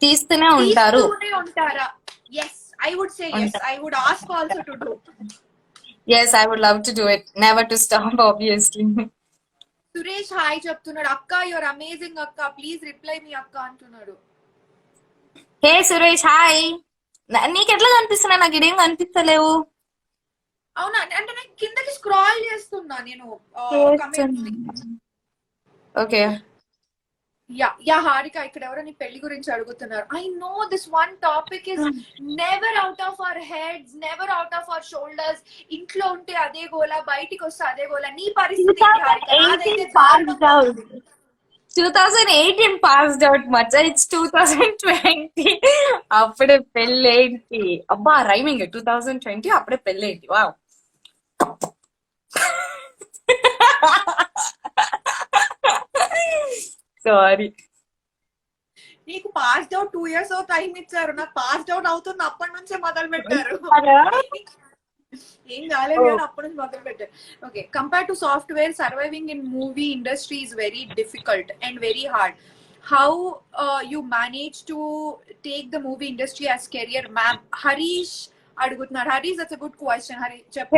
తీస్తూనే ఉంటారా? Yes, I would say yes. I would ask also to do. Yes, I would love to do it. Never to stop, obviously. Suresh hi చెప్తున్నాడు. అక్క యువర్ అమేజింగ్ అక్క, ప్లీజ్ రిప్లై మీ అక్క అంటున్నాడు. హే సురేష్ హాయ్. నీకు ఎట్లా కనిపిస్తున్నా? నాకు ఇదేం కనిపిస్తలేవు. అవునా అంటే నేను కిందకి స్క్రాల్ చేస్తున్నా నేను కమెంట్స్ ని. ఓకే. యా హారిక ఇక్కడ ఎవరో నీ పెళ్లి గురించి అడుగుతున్నారు. I know this one topic is never out of our heads, never out of our shoulders. ఇంట్లో ఉంటే అదే గోల, బయటికి వస్తే అదే గోల. నీ పరిస్థితి ఏంటి హారిక? నాదైతే 2018 passed దారుణంగా out. ఉంది. 2018 passed out మచ్చ. ఇట్స్ 2020. అప్పుడే పెళ్ళేంటి అబ్బా, రైమింగ్. 2020 అప్పుడే పెళ్ళేంటి. వావ్. సారీ. నీకు పాస్డ్ అవుట్ 2 years టైం ఇచ్చారు, నాకు పాస్డ్ అవుట్ అవుతుంది అప్పటి నుంచే మొదలు పెట్టారు. ఏం కాలేదు కానీ అప్పటి నుంచి మొదలు పెట్టారు. Okay, compare to software, surviving in movie industry is very difficult and very hard. How you manage to take the movie industry as career ma'am? Harish అడుగుతున్నారు. Harish, that's a good question. Harish చెప్పు.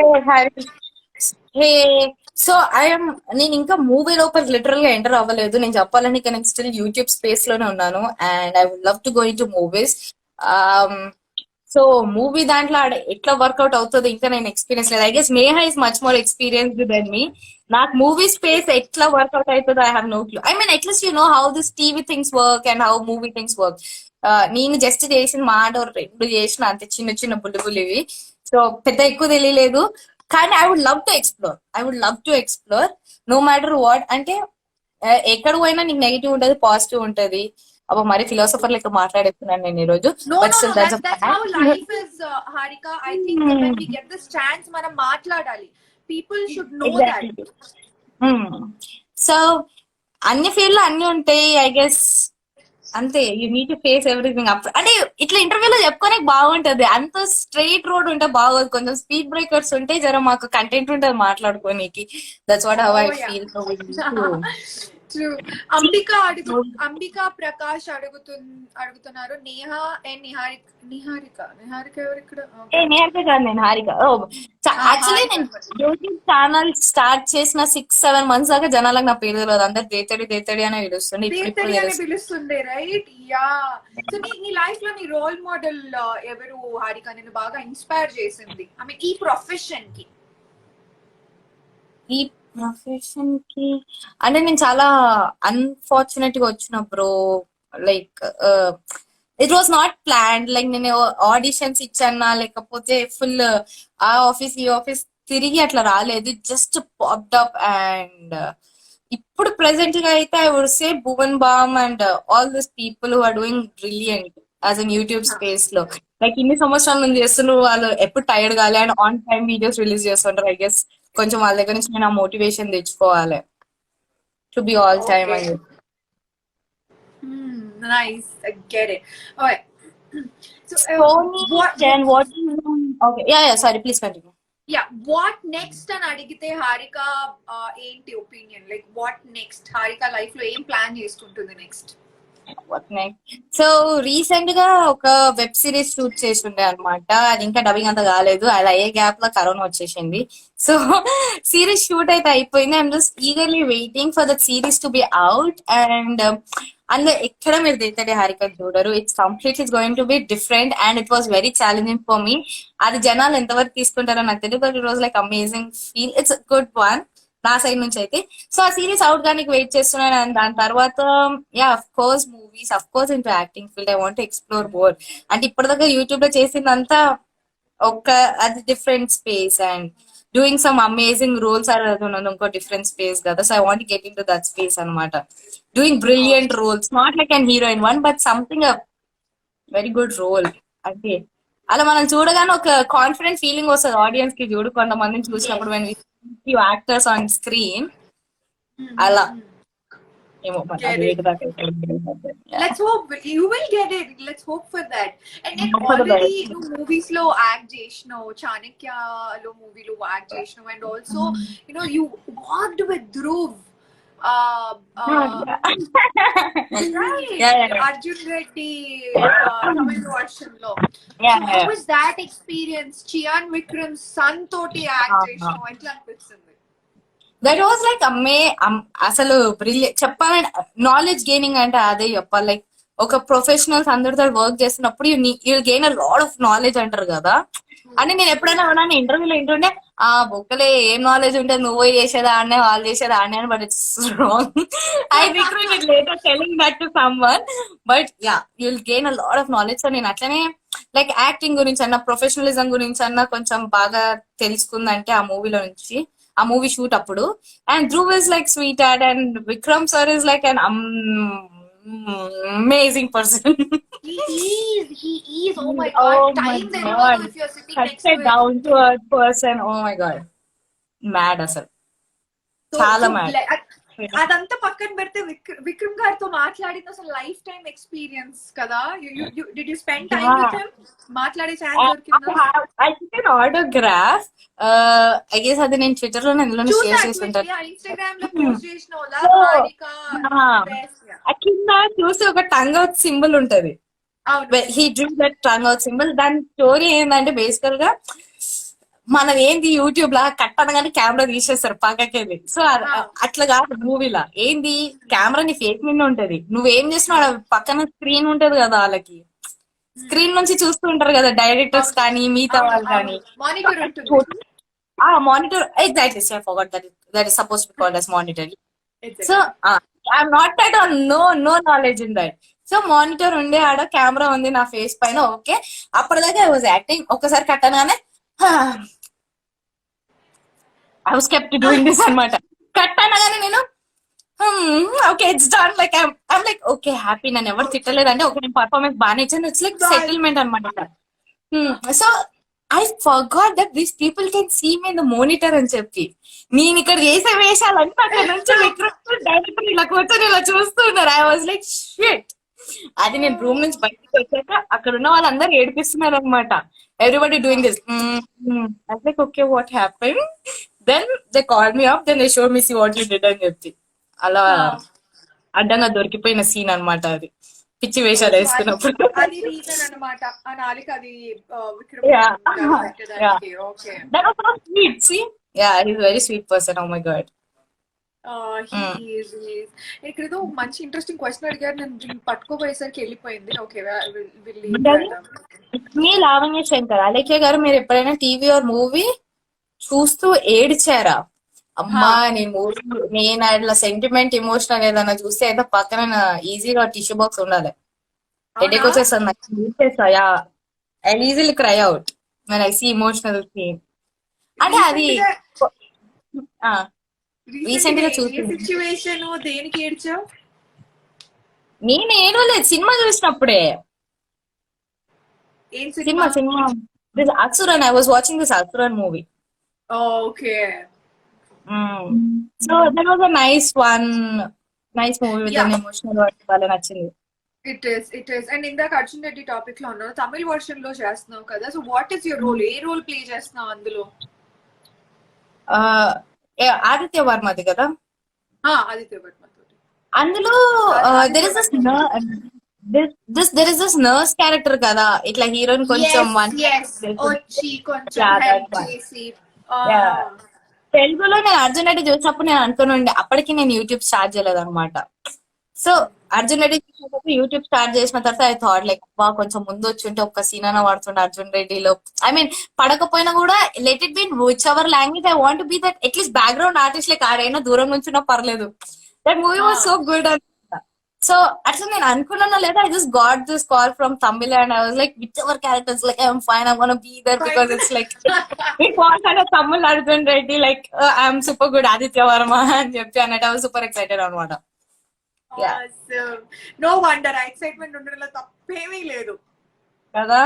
హే, సో ఐఎమ్ నేను ఇంకా movie లోపల literal గా enter అవ్వలేదు. నేను చెప్పాలని ఇక నేను స్టిల్ యూట్యూబ్ స్పేస్ లోనే ఉన్నాను and I would love to go in to movies. So movie దాంట్లో ఎట్లా వర్కౌట్ అవుతుంది ఇంకా నేను ఎక్స్పీరియన్స్ లేదు. I guess Neha is much more experienced then me. నాకు మూవీ స్పేస్ ఎట్లా వర్కౌట్ అవుతుందో I have no clue. I mean at least you know how this TV things work and how movie things work. నేను just చేసిన మాట రెండు చేసిన అంతే, చిన్న చిన్న బుల్లివి. సో పెద్ద ఎక్కువ తెలియలేదు. కానీ I would love to explore. No matter what. అంటే ఎక్కడ పోయినా నీకు నెగిటివ్ ఉంటది, పాజిటివ్ ఉంటది. అబ్బా మరి ఫిలాసఫర్ లెక్క మాట్లాడేస్తున్నాను నేను ఈ రోజు. No, but no, still no. That's That's how life is, Harika. I think when we get this chance, మనం మాట్లాడాలి. People should know that. Exactly. So అన్ని ఫీల్డ్ లో అన్ని ఉంటాయి ఐ గెస్. అంతే, you need to face everything up. అంటే ఇట్లా ఇంటర్వ్యూలో చెప్పుకోనికి బాగుంటది. అంత స్ట్రైట్ రోడ్ ఉంటే బాగోదు. కొంచెం స్పీడ్ బ్రేకర్స్ ఉంటే జర మాకు కంటెంట్ ఉంటది మాట్లాడుకోనికి. That's what how I Oh, yeah. Feel. True. Ambika Prakash అడుగుతున్నారు. నేహా అండ్ నిహారిక ఎవరు ఇక్కడ? నేర్పే కాదు, నేను హారిక. యాక్చువల్లీ నేను యూట్యూబ్ ఛానల్ స్టార్ట్ చేసిన 6-7 months దాకా జనాలకు నా పేరు తెలియదు. అందరు దేతడి అనే పిలుస్తుంది. ఇప్పుడు అని పిలుస్తుంది, రైట్? యా. సో నీ లైఫ్ లో నీ రోల్ మోడల్ ఎవరు హారిక? నేను బాగా ఇన్స్పైర్ చేసింది ఐ మీన్ ఈ ప్రొఫెషన్ కి. ఈ ప్రొఫెషన్ కి అంటే నేను చాలా అన్ఫార్చునేట్ గా వచ్చిన bro. Like it was not planned. Like నేను ఆడిషన్స్ ఇచ్చానా లేకపోతే ఫుల్ ఆ ఆఫీస్ ఈ ఆఫీస్ తిరిగి అట్లా రాలేదు. జస్ట్ పాప్డ్ అప్ అండ్ ఇప్పుడు ప్రెసెంట్ గా అయితే I would say Bhuvan Bam and all this people who are doing brilliant as an YouTube space లో. లైక్ ఇన్ని సంవత్సరాల నుంచి చేస్తున్నారు వాళ్ళు, ఎప్పుడు టైర్డ్ కాలే and on time videos release చేస్తుంటారు. ఐ గెస్ కొంచెం వాళ్ళ దగ్గర నుంచి నేను ఆ మోటివేషన్ తెచ్చుకోవాలి to be all time Okay. అని. Nice. I get it. All right. So, What do you know? Okay, yeah, sorry, please continue. what next అని అడిగితే హారిక ఏంటి opinion? Like what next? Harika life లో ఏం ప్లాన్ చేసుకుంటుంది నెక్స్ట్? సో రీసెంట్ గా ఒక web series shoot చేసి ఉండే అనమాట. అది ఇంకా డబ్బింగ్ అంత కాలేదు. అది అయ్యే గ్యాప్ లో కరోనా వచ్చేసింది. సో సిరీస్ షూట్ అయితే అయిపోయింది. I'm just eagerly waiting for that series to be out. And అందులో ఎక్కడ మీరు దేతడి హారిక చూడరు. It's completely going to be different and it was very challenging for me. అది జనాలు ఎంతవరకు తీసుకుంటారో నాకు తెలియదు. But it was like amazing feel. It's good one నా సైడ్ నుంచి అయితే. సో ఆ సిరీస్ అవుట్ గానికి వెయిట్ చేస్తున్నాను. అండ్ దాని తర్వాత of course movies, of course into acting field I want explore more. అంటే ఇప్పటిదాకా యూట్యూబ్ లో చేసిందంతా ఒక అది different space and doing some amazing roles are ఇంకో డిఫరెంట్ స్పేస్ కదా. So I want get in to that space అనమాట. Doing brilliant roles, not like an heroine one but something very good role. అంటే అలా మనం చూడగానే ఒక confident feeling వస్తుంది audience కి. చూడు కొంతమందిని చూసినప్పుడు when we see actors on screen అలా ఏమో మరి అది Get it. వేటి దాకా Let's hope you will get it. Let's hope for that. And already నువ్వు మూవీస్ లో యాక్ట్ చేసినావు, చాణక్య లో మూవీలో యాక్ట్ చేసినావు, and also you worked with Dhruv. Right. Arjun Reddy Tamil version లో. So how was that experience? Chiyan Vikram's son తోటి act చేసినావు, ఎట్లా అనిపిస్తుంది? దట్ వాజ్ లైక్ అసలు బ్రిలియంట్. చెప్పాలంటే నాలెడ్జ్ గెయినింగ్ అంటే అదే చెప్పాలి. లైక్ ఒక ప్రొఫెషనల్స్ అందరితో వర్క్ చేస్తున్నప్పుడు you gain a lot of knowledge అంటారు కదా. అని నేను ఎప్పుడైనా ఇంటర్వ్యూలో ఏంటంటే ఆ బుక్కలే ఏం నాలెడ్జ్ ఉంటుంది, నువ్వు పోయి చేసేది ఆడనే వాళ్ళు చేసేది ఆడనే అని, but it's wrong. I regret it later telling that to someone. But yeah, you'll gain a lot of knowledge. So నేను అట్లనే లైక్ యాక్టింగ్ గురించి అన్న, ప్రొఫెషనలిజం గురించి అన్న కొంచెం బాగా తెలుసుకుందంటే ఆ మూవీలో నుంచి, ఆ మూవీ షూట్ అప్పుడు. And Dhruv is like sweet dad and Vikram sir is like an amazing person. He is. Oh my Oh God. my Times I god, remember if you're sitting such next a to him. down to earth person. Oh my god, mad అసలు, So, చాలా so mad. అదంతా పక్కన పెడితే విక్రమ్ గారితో మాట్లాడింది అసలు life time experience కదా. Did you spend time with him? మాట్లాడే ఛాన్స్ దొరికిందా? I took an autograph. I guess అది నేను ట్విట్టర్ లో ఎందులోనే చూసా, షేర్ చేస్తుంటాను. ఇన్స్టాగ్రామ్ లో పోస్ట్ చేసిన వాళ్ళ సో హారిక best. ఆ కింద చూసి ఒక టంగ్ అవుట్ సింబల్ ఉంటది. అవును. He Drew that tongue out symbol. దాని స్టోరీ ఏంటంటే బేసికల్ గా మనం ఏంది యూట్యూబ్ లా కట్ అనగానే కెమెరా తీసేస్తారు పక్కకెళ్ళి. సో అట్లా కాదు మూవీలా. ఏంది కెమెరా నీ ఫేస్ మీద ఉంటది, నువ్వేం చేసినా పక్కన స్క్రీన్ ఉంటది కదా, వాళ్ళకి స్క్రీన్ నుంచి చూస్తూ ఉంటారు కదా డైరెక్టర్స్ కానీ మిగతా వాళ్ళు కానీ. మానిటర్ ఉంటుంది. ఆ monitor, exactly, I forgot that is suppose to call as monitor. So I'm not that on, no knowledge in that. So monitor ఉండే ఆడ కెమెరా ఉంది నా ఫేస్ పైన. ఓకే, అప్పటిదాకా ఐ వాజ్ యాక్టింగ్. ఒక్కసారి కట్ అనగానే I was kept doing this అనమాట. Cut అనగానే నేను okay it's done, like I'm like okay happy. నన్ను ఎవరు తిట్టలేదంటే ఓకే నేను పర్ఫార్మెన్స్ బాగానే ఇచ్చాను. ఇట్స్ లైక్ సెటిల్మెంట్ అనమాట. So I forgot that these people can see me in the monitor అని చెప్పి, నేను ఇక్కడ చేసే వేషాలన్నీ అక్కడ నుంచి డైరెక్టర్ ఇలా కూర్చొని ఇలా చూస్తున్నారు. I was like shit. అది నేను రూమ్ నుంచి బయటకు వచ్చాక అక్కడ ఉన్న వాళ్ళందరూ ఏడిపిస్తున్నారు అనమాట. Everybody doing this. Like okay what happen. Then they call me up, then they show me see what you did అని చెప్పి. అలా అడ్డంగా దొరికిపోయిన సీన్ అనమాట అది, పిచ్చి వేషాలు వేసుకున్నప్పుడు. అది రీజన్ అన్నమాట. ఆ నాలిక అది Vikram. Yeah. Yeah. Okay. That was so sweet. See? Yeah, he's a very sweet person. Oh my god. ఇక్కడ ఏదో మంచి ఇంట్రెస్టింగ్ క్వశ్చన్ అడిగారు, నేను పట్టుకోపోయేసరికి వెళ్ళిపోయింది. ఓకే, మీ లావణ్య శంకర్, అలేఖ్య గారు, మీరు ఎప్పుడైనా టీవీ ఆర్ మూవీ చూస్తూ ఏడ్చారా? అమ్మా నేను అట్లా సెంటిమెంట్ ఎమోషనల్ ఏదైనా చూస్తే అయితే పక్కన ఈజీగా టిష్యూ బాక్స్ ఉండాలి. హెడేక్ వచ్చేస్తుంది నాకు. Yeah, I easily cry out when I see emotional scene. అంటే అది రీసెంట్ గా చూస్తుంది. సిచ్యువేషన్ దేనికి ఏడ్చావు? నేను ఏడవలేదు, సినిమా చూసినప్పుడే. ఏం cinema this Asuran, I was watching this Asuran movie. Okay. So that was a nice movie with an emotional word. బాగా నచ్చింది. It is. అండ్ ఇందాక అర్జున్ రెడ్డి టాపిక్ లో ఉన్నావు, తమిళ వర్షన్ లో చేస్తున్నావు కదా. So what is your role? ఏ రోల్ ప్లే చేస్తున్నావు అందులో? ఆదిత్య వర్మది కదా. ఆదిత్య వర్మ అందులో there is this nurse character కదా, ఇట్లా హీరోయిన్ కొంచెం తెలుగులో నేను అర్జున్ రెడ్డి చూసినప్పుడు నేను అనుకుని అప్పటికి నేను యూట్యూబ్ స్టార్ట్ చేయలేదు అనమాట. సో అర్జున్ రెడ్డి చూసినప్పుడు యూట్యూబ్ స్టార్ట్ చేసిన తర్వాత ఐ థాట్ లైక్ కొంచెం ముందు వచ్చి ఉంటే ఒక్క సీన్ అయినా పడుతుండే అర్జున్ రెడ్డిలో. ఐ మీన్ పడకపోయినా కూడా let it be whichever language, I want be that at least background artist like ఆడైనా దూరం నుంచి ఉన్నా పర్లేదు. That movie was so good. So అట్లా నేను అనుకున్నానో లేదా, I just got this call from Tamil and I was like whichever characters like I'm fine, I'm gonna be there because it's like it was and Tamil Arjun Reddy like I'm super good Aditya Varma అని చెప్పి అన్నట్టు I was super excited అనమాట. No wonder, excitement ఉండడంలో తప్పేమీ లేదు కదా.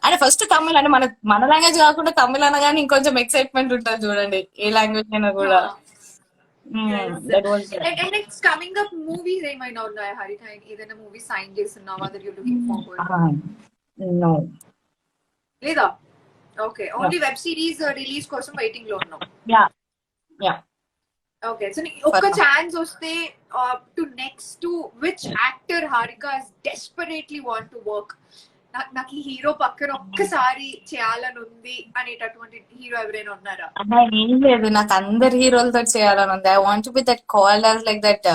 అంటే first Tamil అంటే మన లాంగ్వేజ్ కాకుండా తమిళ అనగానే ఇంకొంచెం ఎక్సైట్మెంట్ ఉంటుంది చూడండి, ఏ లాంగ్వేజ్ అయినా కూడా. కమింగ్ అప్ మూవీస్ ఏమైనా ఉన్నాయా హరిక? ఏదైనా మూవీ సైన్ చేస్తున్నావా that you looking forward? No, లేదా? Okay, only web series release కోసం వెయిటింగ్ లో ఉన్నాం. యా. ఓకే, సో ఒక్క ఛాన్స్ వస్తే to next to which actor Harika desperately want to work? నాకు ఈ హీరో పక్కన ఒక్కసారి చేయాలని ఉంది అనేటటువంటి హీరో ఎవరైనా ఉన్నారా? ఏం లేదు, నాకు అందరు హీరోలతో చేయాలని ఉంది. I want be that called as like that.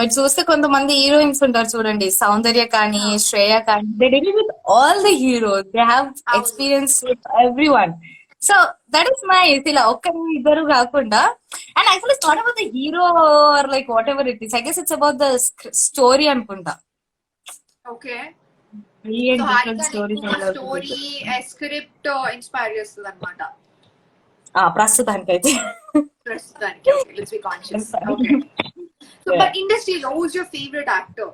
మీరు చూస్తే కొంతమంది హీరోయిన్స్ ఉంటారు చూడండి, సౌందర్య కానీ శ్రేయ కానీ, they deal with all the heroes, they have experience with everyone. So that is nice. ఇలా ఒక్కరు ఇద్దరు కాకుండా, and actually it's not about the hero or like whatever it is. I guess it's about the story అనుకుంటా. Okay. Create so different Harika stories నీకు and love to story it. Script inspire చేస్తుంది అనమాట ప్రస్తుతానికైతే. ప్రస్తుతానికి. Okay, let's be conscious. Okay. So Yeah. But ఇండస్ట్రీలో who's your favourite actor?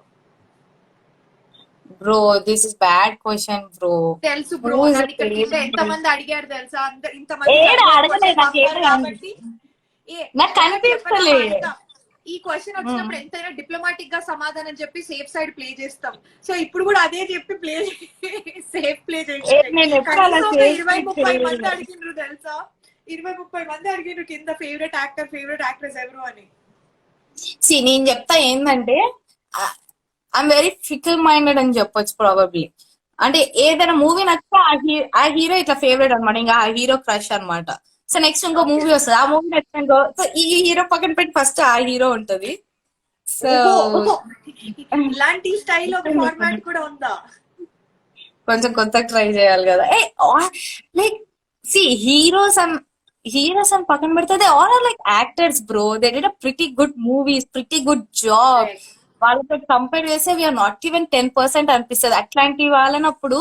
Bro, this is bad question, bro. తెలుసు bro, Who is నన్ను the ఇక్కడ కింద favorite? ఎంతమంది అడిగారు తెలుసా? ఇంతమంది ఏడ చదివారు అడగలేదు, క్వశ్చన్ నాకు ఏడ పంపారు కాబట్టి నాకు కనిపిస్తలే. ఈ క్వశ్చన్ వచ్చినప్పుడు ఎంతైనా డిప్లొమాటిక్ గా సమాధానం చెప్పి సేఫ్ సైడ్ ప్లే చేస్తాం. సో ఇప్పుడు కూడా అదే చెప్పి ప్లే సేఫ్ ప్లే చేసి నేను ఎప్పుడు అలా కనీసం ఒక safe 20-30 చేయలేదు. మంది అడిగినారు తెలుసా? 20-30 మంది అడిగినారు కింద ఫేవరెట్ యాక్టర్ ఫేవరెట్ యాక్ట్రెస్ ఎవరు అని. నేను చెప్తా ఏంటంటే, ఐఎమ్ వెరీ ఫికల్ మైండెడ్ అని చెప్పొచ్చు ప్రాబబ్లీ. అంటే ఏదైనా మూవీ నచ్చితే ఆ హీరో ఇట్లా ఫేవరెట్ అనమాట, ఇంకా ఆ హీరో క్రష్ అన్నమాట. సో నెక్స్ట్ ఇంకో మూవీ వస్తుంది, ఆ మూవీ నచ్చిన సో ఈ హీరో పక్కన పెట్టి ఫస్ట్ ఆ హీరో ఉంటది. సో ఓహో, ఇలాంటి స్టైల్ ఒక ఫార్మాట్ కూడా ఉందా? కొంచెం కొత్త ట్రై చేయాలి కదా. లైక్ సి హీరోస్ అని పక్కన పెడితే they all are like actors bro. They did a pretty good movies, pretty good job. వాళ్ళతో కంపేర్ చేస్తే వీఆర్ నాట్ ఈవెన్ 10% అనిపిస్తుంది. అట్లాంటి వాళ్ళనప్పుడు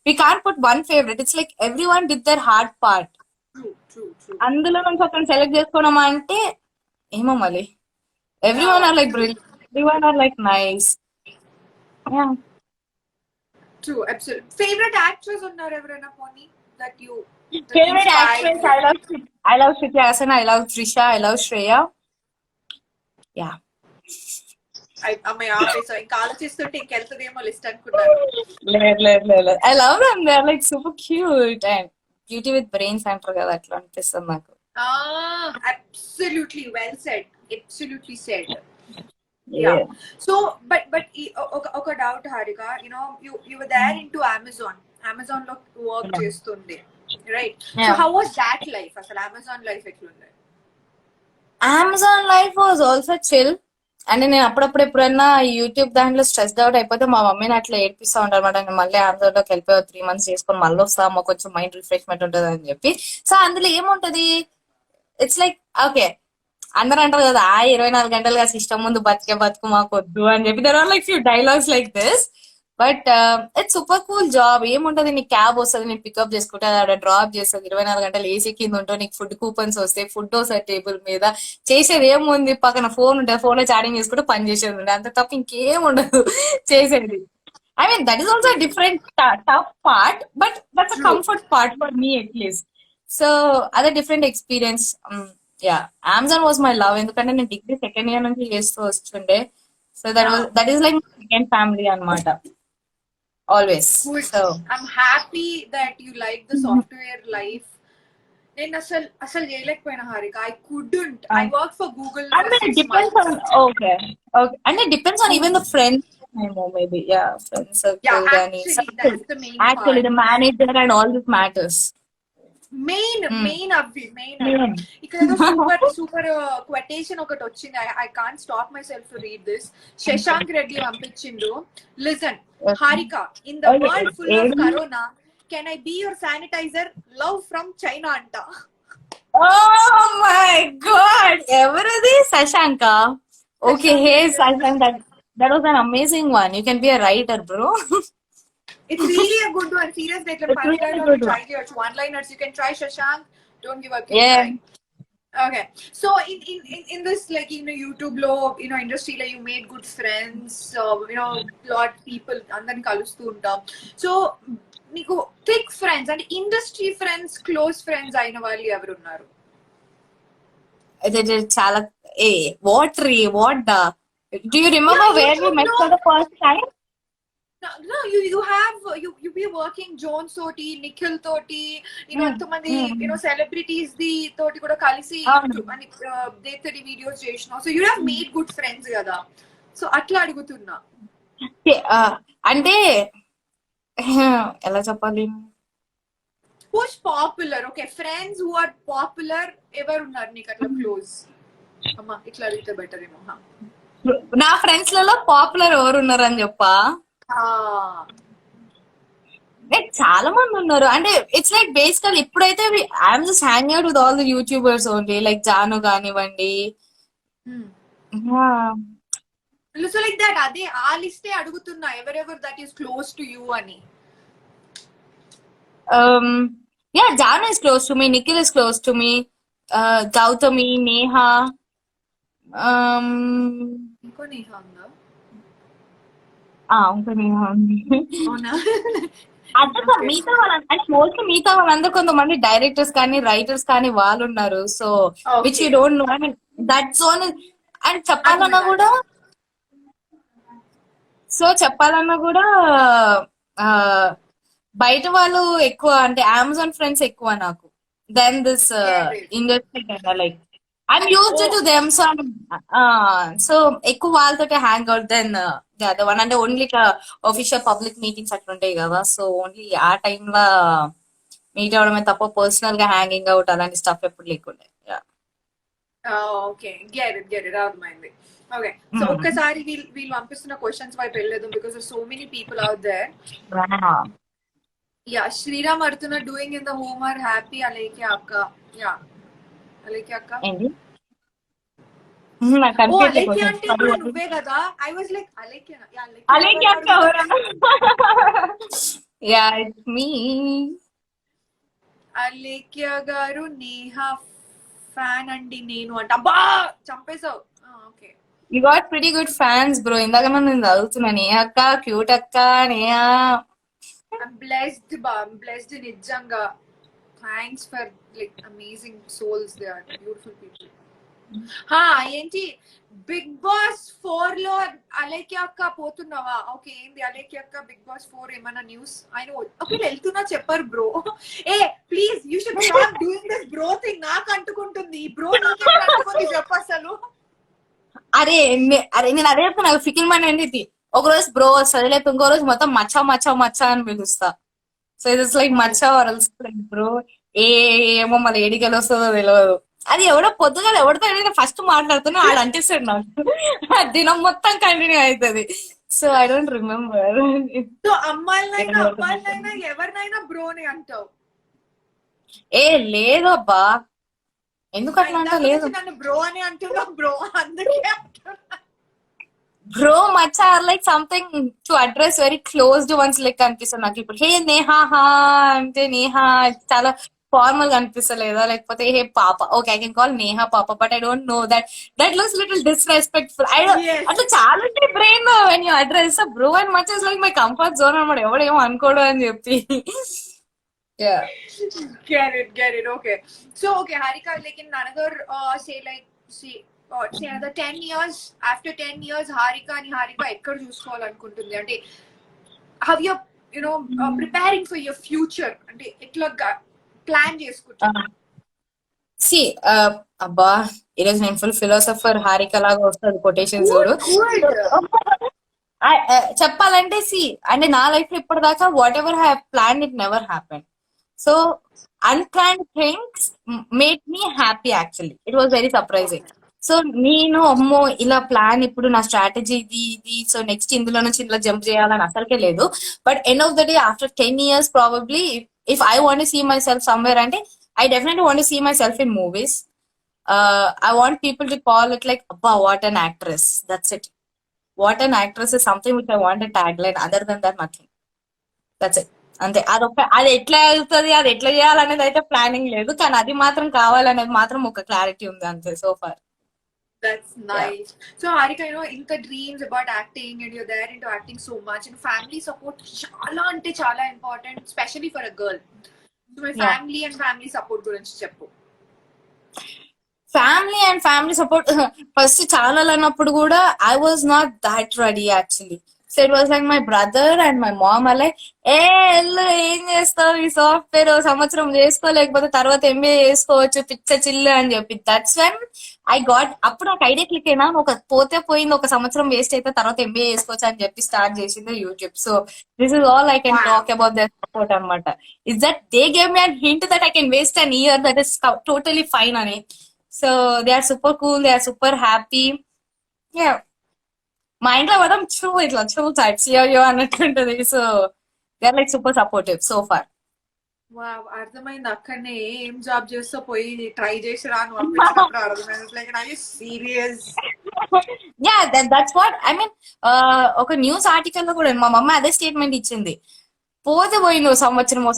we can't put one favourite. It's like every one did their hard part. అందులో నుంచి ఒకరిని select చేసుకోవడమా అంటే ఏమో మళ్ళీ. Every one are like brill, every one are like nice. True, absolutely. Favorite actress ఉన్నారు ఎవరైనా పోనీ that you favourite inspired actress, you? I love Shruti Haasan, I love Trisha, I love Shreya. Yeah. అమ్మాయి ఆపేసా, ఇంకా ఆలోచిస్తుంటే ఇంకెళ్తుందేమో లిస్ట్ అనుకున్నాను. లేదు, I love them. They are like super cute and beauty with brains అంటారు కదా, అట్లా అనిపిస్తుంది నాకు. Absolutely well said. Absolutely said. Yeah. So, but ఒక doubt Harika, you were there into Amazon లో వర్క్ చేస్తుండే, right? So how was that life? అసలు Amazon life ఎట్లుండే? Amazon life was also chill. అంటే నేను అప్పుడప్పుడు ఎప్పుడైనా యూట్యూబ్ దాంట్లో స్ట్రెస్డ్ అవుట్ అయిపోతే మా మమ్మీని అట్లా ఏడిపిస్తా ఉంటారు అనమాట. నేను మళ్ళీ అమెజాన్ లోకి వెళ్ళిపోయి 3 months చేసుకొని మళ్ళీ వస్తాము, కొంచెం మైండ్ రిఫ్రెష్మెంట్ ఉంటుంది అని చెప్పి. సో అందులో ఏముంటది, ఇట్స్ లైక్ ఓకే, అందరూ అంటారు కదా 24 గంటలుగా సిస్టమ్ ముందు బతుకు మాకు వద్దు అని చెప్పి. There are like few dialogues like this. But it's super cool job. ఏముంటది, నీకు క్యాబ్ వస్తుంది, నీకు పికప్ చేసుకుంటే అక్కడ డ్రాప్ చేస్తుంది, 24 గంటలు ఏసీ కింద ఉంటావు, నీకు ఫుడ్ కూపన్స్ వస్తాయి, ఫుడ్ వస్తుంది టేబుల్ మీద. చేసేది ఏముంది, పక్కన ఫోన్ ఉంటుంది, ఫోన్ లో చాటింగ్ చేసుకుంటే పని చేసేది ఉంటుంది, అంత తప్ప ఇంకేం ఉండదు చేసేది. I mean that is also different tough part, but that's a comfort part for me at least. So అదే different experience. Yeah, Amazon was my love. ఎందుకంటే నేను డిగ్రీ సెకండ్ ఇయర్ నుంచి చేస్తూ వస్తుండే. So that is like second family అన్నమాట. Always. Good. So I'm happy that you like the software life. నేను అసలు చేయలేకపోయినా Harika. I couldn't. I worked for Google I for mean, it 6 depends months. on and it depends on even the friends. Maybe friend circle. Yeah, actually that's the main Actually, part. the manager and all this matters. Main అవి ఇక్కడ super quotation ఒకటి వచ్చింది. I can't stop myself to read this. Shashank Reddy పంపించిండు. Listen Harika, in the world full of corona, can I be your sanitiser? Love from China అంట. Oh my god, ఎవరిది? Shashank. Okay, hey Shashank, that was an amazing one. You can be a writer, bro. It's really a good one. Seriously, It's really good try it. One-liners you can try, Shashank. Don't give up. Yeah. Okay. So in this, like, YouTube lo, industry la, you made good friends. Lot people andarni kalustu untam. So నీకు thick friends అంటే industry friends, close friends అయిన వాళ్ళు ఎవరు ఉన్నారు? చాలా what do you remember where we met for the first time? No, you be working Jones toti, Nikhil toti, entamandi celebrities di toti kuda kalisi deetadi videos chesina. So you have made good friends kada. So atla adugutunna. అంటే ఎలా చెప్పాలి, who's popular? Okay, friends who are popular ఎవరు ఉన్నారు నీకు అట్లా close? అమ్మా ఇట్లా అడిగితే బెటర్ ఏమో. నా ఫ్రెండ్స్ లలో పాపులర్ ఎవరు ఉన్నారు అని చెప్పా? లైక్ చాలా మంది ఉన్నారు అంటే ఇట్స్ లైక్ బేసికల్ ఇప్పుడైతే I'm just hang out with all the YouTubers only like Janu కానివ్వండి. సో లైక్ దట్ అదే ఆ లిస్టే అడుగుతున్నా ఎవరెవర్ that is close to you అని. Yeah Janu is close to me, Nikhil is close to me, Gautami, Neha, ఇంకో నేహ ఉందా? ఇంకా నేహ ఉంది. అవునా? అర్థం మిగతా వాళ్ళందరూ అంటే మోస్ట్లీ మిగతా వాళ్ళందరూ కొంతమంది డైరెక్టర్స్ కానీ రైటర్స్ కానీ వాళ్ళు ఉన్నారు. So which you don't know I mean that zone. And చెప్పాలన్నా కూడా ఆ బయట వాళ్ళు ఎక్కువ అంటే అమెజాన్ ఫ్రెండ్స్ ఎక్కువ నాకు దెన్ దిస్ ఇండస్ట్రీ కదా. Like I'm used to them. So ఎక్కువ వాళ్ళతో hang out then the other one. అంటే ఓన్లీ ఆఫీషియల్ పబ్లిక్ మీటింగ్స్ అట్లా ఉంటాయి కదా. సో ఓన్లీ ఆ టైంలో మీట్ అవడమే తప్ప పర్సనల్ గా హ్యాంగింగ్ అవుట్ అలాంటి స్టఫ్ ఎప్పుడు లేకుండే. ఓకే, గెట్ ఇట్ అర్థమైంది. ఓకే, సో ఒక్కసారి వీళ్ళు పంపిస్తున్న క్వశ్చన్స్ వైపు వెళ్ళలేదు because so many people out there. Yeah, Sriram అడుగుతున్న doing in the home are happy Alekhya అక్క. యా, అలేఖ్య అక్క. ఓ అలేఖ్య అంటే ఇప్పుడు నువ్వే కదా. I was like Alekhya. Alekhya అక్క యా ఇట్స్ మీ. అలేఖ్య గారు నేహ ఫ్యాన్ అండి నేను అంట. అబ్బా చంపేశావు. Okay, you got pretty good fans bro. ఇందాక నేను చదువుతున్నా నేహ అక్క, క్యూట్ అక్క, నేహ. బ్లెస్డ్ నిజంగా. Thanks for like amazing souls. They are beautiful people. ఏంటి బిగ్ బాస్ 4 లో అలేఖ్య అక్క పోతున్నావా? ఓకే, ఏంది అలేఖ్య అక్క బిగ్ బాస్ 4 ఏమన్నా న్యూస్? ఆయన ఒకవేళ వెళ్తున్నా చెప్పరు bro. A please you should stop doing this bro thing. నాకు అంటుకుంటుంది బ్రో. నీకే అంటుకుంది చెప్పు అసలు. అరే నేను అదే చెప్తున్నా. ఫికిల్ మైండ్ ఏంటి, ఒక రోజు బ్రో వస్తుంది, లేకపోతే ఇంకో రోజు మొత్తం మచ్చా మచ్చా మచ్చా అని పిలుస్తా. So it's like Maccha worlds like bro. ఏమో మళ్ళీ ఏడికెళ్ళి వస్తుందో తెలియదు. అది ఎవడో పొద్దుగా ఎవరితో ఫస్ట్ మాట్లాడుతున్నా ఆడు అంటిస్తాడు నాకు. దినం మొత్తం కంటిన్యూ అవుతుంది. So I don't remember. So అమ్మాయిలైనా ఎవరినైనా బ్రోని అంటావు? ఏ లేదు అబ్బా, ఎందుకు అట్లా అంటా? లేదు నన్ను బ్రో అని అంటున్నావు బ్రో, అందుకే అంటున్నా. బ్రో మచ్చా or like something to address very closed ones లెక్క అనిపిస్తుంది నాకు. ఇప్పుడు హే నేహా హా అంటే నేహా చాలా ఫార్మల్ గా అనిపిస్తలేదా? లేకపోతే హే పాప, okay I can call Neha పాప, but I don't know that looks little disrespectful. అట్లా చాలా ఉంటాయి brain when you address bro and much is like my comfort zone అనమాట. ఎవడేమో అనుకోడు అని చెప్పి. Get it. Okay. So, okay, Harika, like in another, say another 10 years, after 10 years, Harika ekkada చూసుకోవాలనుకుంటుంది అంటే how you preparing for your future అంటే ఎట్లా plan చేసుకుంటున్నా? C అబ్బా ఈరోజు నేను ఫుల్ ఫిలాసఫర్ హారిక లాగా వస్తుంది కొటేషన్ చూడు. చెప్పాలంటే సి అంటే నా లైఫ్ లో ఇప్పటిదాకా what ever have plan it never happen. So unplanned things made me happy actually. It was very surprising. So నేను అమ్మో ఇలా ప్లాన్ ఇప్పుడు నా స్ట్రాటజీ ఇది సో నెక్స్ట్ ఇందులో నుంచి ఇందులో జంప్ చేయాలని అసలుకే లేదు. But end of the day after 10 years probably if I want see myself somewhere అంటే I definitely want to see myself in movies. I want people to call it like, Abba, what an actress. That's it. What an actress is something which I want a tagline. Other than that, nothing. That's it. అంతే. అది ఎట్లా వెళ్తుంది, అది ఎట్లా చేయాలనేది అయితే planning లేదు, కానీ అది మాత్రం కావాలనేది మాత్రం ఒక క్లారిటీ ఉంది అంతే so far. That's nice. So Harika, ఇంత dreams about acting and you're there into acting so much and family support చాలా అంటే చాలా important, especially for a girl. Family and family support గురించి చెప్పు. Family and family support first channel అన్నప్పుడు కూడా I was not that ready actually. So it was like my brother and my mom అలే ఎల్లు ఏం చేస్తావు ఈ సాఫ్ట్వేర్ సంవత్సరం చేసుకోలేకపోతే తర్వాత ఎంబీఏ చేసుకోవచ్చు పిచ్చ చిల్లు అని చెప్పి. దట్స్ వెన్ ఐ గాట్ అప్పుడు నాకు ఐడియా క్లిక్ అయినా ఒక పోతే పోయింది, ఒక సంవత్సరం వేస్ట్ అయితే తర్వాత ఎంబీఏ చేసుకోవచ్చు అని చెప్పి స్టార్ట్ చేసింది YouTube. So this is all I can talk about their support అనమాట. Is that they gave me an hint that I can waste an year, that is totally fine అని. So they are super cool, they are super happy. మా ఇంట్లో మొత్తం ఇట్లా types yo అన్నట్టుంటది. So they are like super supportive so far. Wow, అర్థమైంది. అక్కడనే ఏం job చేస్తా పోయి ట్రై చేసి రాను పంపించినప్పుడు అర్థమైంది. Like I serious. Yeah that's what I mean. ఒక న్యూస్ ఆర్టికల్ లో కూడా మా మమ్మ అదే స్టేట్మెంట్ ఇచ్చింది. పోతే పోయి నువ్వు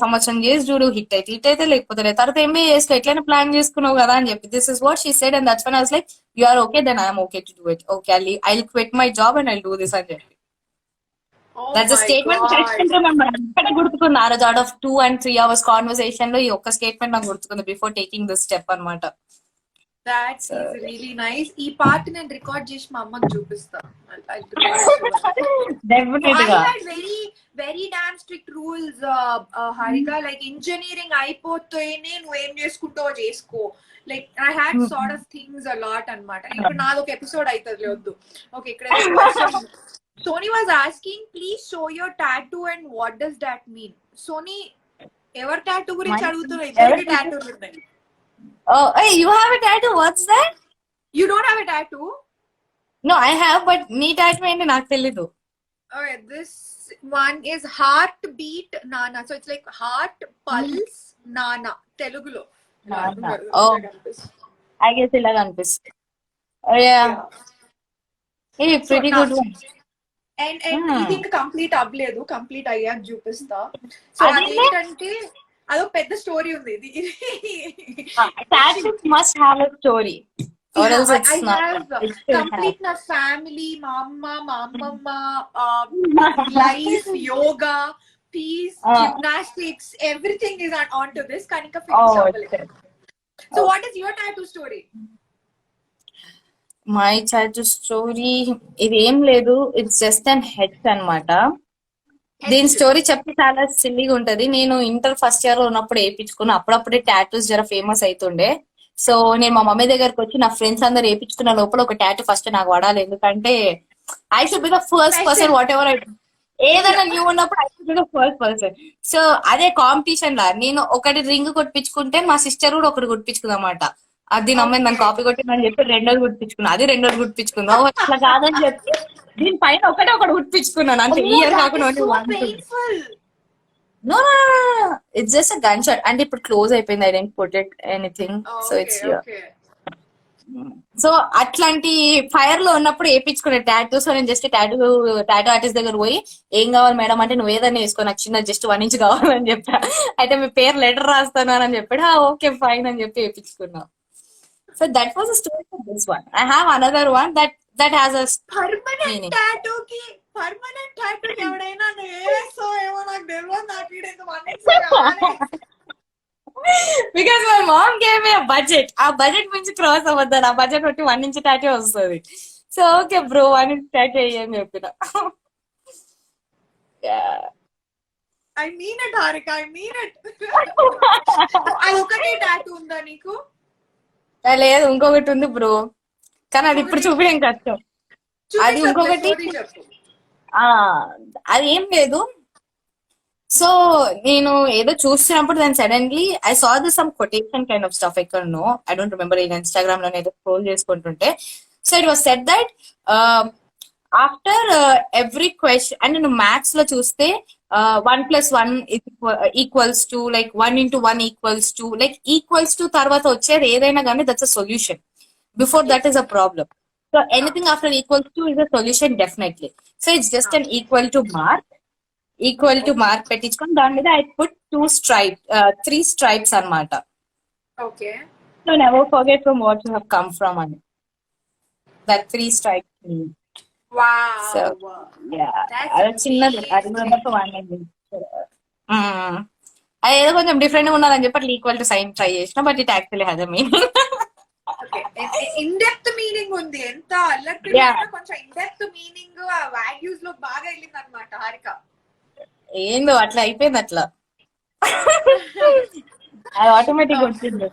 సంవత్సరం చేసి చూడు, హిట్ అయితే లేకపోతే లేదు. తర్వాత ఎంబీఏ చేసుకో, ఎట్లయినా ప్లాన్ చేసుకున్నావు కదా అని చెప్పి this is what she said and that's one I was like you are okay then I'm okay to do it. Okay I will quit my job and I do this అని చెప్పి. Oh that's my statement god. ఇక్కడే గుర్తుకుంది. ఆ రోజు out of 2 and 3 hours conversation లో ఈ ఒక్క statement నాకు గుర్తుకుంది బిఫోర్ టేకింగ్ దిస్ స్టెప్ అనమాట. That is really nice. ఈ పార్ట్ నేను రికార్డ్ చేసి మా అమ్మకి చూపిస్తా. డెఫినెట్ I గా. had very damn strict rules, Harika. Like engineering అయిపోతేనే నువ్వు ఏం చేసుకుంటావో చేసుకో. Like I had sort of things a lot అన్నమాట. ఇప్పుడు నాది ఒక ఎపిసోడ్ అవుతుంది వద్దు. ఓకే, ఇక్కడ Sony was asking, please show your tattoo and what does that mean? Sony, ఎవరి tattoo గురించి అడుగుతున్నా? ఇద్దరికి tattoos ఉన్నాయి. Oh, hey, you have a tattoo. What's that? You don't have a tattoo? No, I have, but నీ tattoo ఏంటి నాకు తెలీదు. Okay, this one is heartbeat Nana. So it's like heart pulse Nana. Telugulo. Nana. Oh, I guess ఇలా కనిపిస్తుంది. Oh yeah. Hey, pretty good one. And ఇది ఇంకా complete అవ్వలేదు. Complete అయ్యాక చూపిస్తా. సో అదేంటి? అదేంటంటే అదొక పెద్ద స్టోరీ ఉంది. ఇది Tattoos must have a story. Or else it's I not. have It should complete have. నా ఫ్యామిలీ, మా అమ్మ, మా అమ్మమ్మ, life, yoga, peace, gymnastics, everything is on to this. కానీ ఇంకా ఫినిష్ Oh, అవ్వలేదు. So what is your tattoo story? My tattoo story ఇది ఏం లేదు. ఇట్స్ జస్ట్ అండ్ హెడ్ అన్నమాట. దీని స్టోరీ చెప్తే చాలా సిల్లీగా ఉంటది. నేను ఇంటర్ ఫస్ట్ ఇయర్ లో ఉన్నప్పుడు వేయించుకున్నా. అప్పుడప్పుడే టాటూస్ జర ఫేమస్ అవుతుండే. సో నేను మా మమ్మీ దగ్గరకు వచ్చి నా ఫ్రెండ్స్ అందరు వేయించుకున్న లోపల ఒక టాటూ ఫస్ట్ నాకు పడాలి. ఎందుకంటే I should be the first person what ever ఏదైనా న్యూ ఉన్నప్పుడు I should be the first person. So అదే కాంపిటీషన్ లా నేను ఒకటి రింగ్ కొట్టించుకుంటే మా సిస్టర్ కూడా ఒకటి కుట్టించుకుందన్నమాట. అది నమ్మని దాన్ని కాపీ కొట్టిందని చెప్పి రెండోది కుట్టించుకున్నా. అది రెండోది కుట్టించుకుందా. అట్లా కాదని చెప్పి దీనిపైన ఒకటి కుట్టించుకున్నాను. అంటే ఈ ఇయర్ కాకుండా only one, two. No, no, no, no, no. It's just a gunshot. And ఇప్పుడు క్లోజ్ అయిపోయింది. I didn't put it anything. So it's so అట్లాంటి ఫైర్ లో ఉన్నప్పుడు వేయించుకునే టాటూ. సో నేను జస్ట్ టాటూ ఆర్టిస్ట్ దగ్గర పోయి ఏం కావాలి మేడం అంటే నువ్వు ఏదైనా వేసుకో, నాకు చిన్న జస్ట్ 1 inch కావాలని చెప్పా. అయితే మీ పేరు లెటర్ రాస్తాను అని చెప్పాడు. ఓకే ఫైన్ అని చెప్పి వేయించుకున్నా. So that was story for this one. I have another one that has a permanent టాటూకి ఎవడైనా వేస్తో ఏమో నాకు తెలియదు. నాకు ఈడైతే 1 inch కావాలి. Because my mom gave me a budget. ఆ బడ్జెట్ నుంచి క్రాస్ అవ్వద్దని ఆ బడ్జెట్ బట్టి 1 inch టాటూ వస్తుంది. So okay bro 1 inch tattoo అయ్యని చెప్పిన. I mean it Harika, I mean it. అదొకటే టాటూ ఉందా నీకు? లేదు ఇంకొకటి ఉంది బ్రో, కానీ అది ఇప్పుడు చూపించడం కష్టం. అది ఇంకొకటి అది ఏం లేదు. సో నేను ఏదో చూస్తున్నప్పుడు దాని suddenly I saw this some quotation kind of stuff. ఎక్కడ నో ఐ డోంట్ రిమెంబర్. ఇది ఇన్స్టాగ్రామ్ లో ఏదో స్క్రోల్ చేసుకుంటుంటే so it was said that after every question అంటే నువ్వు మ్యాథ్స్ లో చూస్తే 1 + 1 equals to like 1 × 1 equals to like equals to తర్వాత వచ్చేది ఏదైనా కానీ that's a solution. Before that is a problem. So anything after equals to is a solution definitely. So it's just an equal to mark పెట్టించుకొని దాని మీద I put 3 stripes అన్నమాట. Okay. So never forget from what you have come from అని that 3 stripes mean. Wow. So అది చిన్నది. అది కూడా వాడినది. అది ఏదో కొంచెం డిఫరెంట్ గా ఉండాలని చెప్పి అట్లా ఈక్వల్ టు సైన్ ట్రై చేసిన. But it actually has a meaning. In depth meaning ఉంది. ఎంత అల్లరి కొంచెం ఇన్ డెప్త్ మీనింగ్ ఆ వాల్యూస్ లో బాగా వెళ్ళింది అనమాట హారిక. ఏందో అట్లా అయిపోయింది. అట్లా అది ఆటోమేటిక్ వచ్చింది.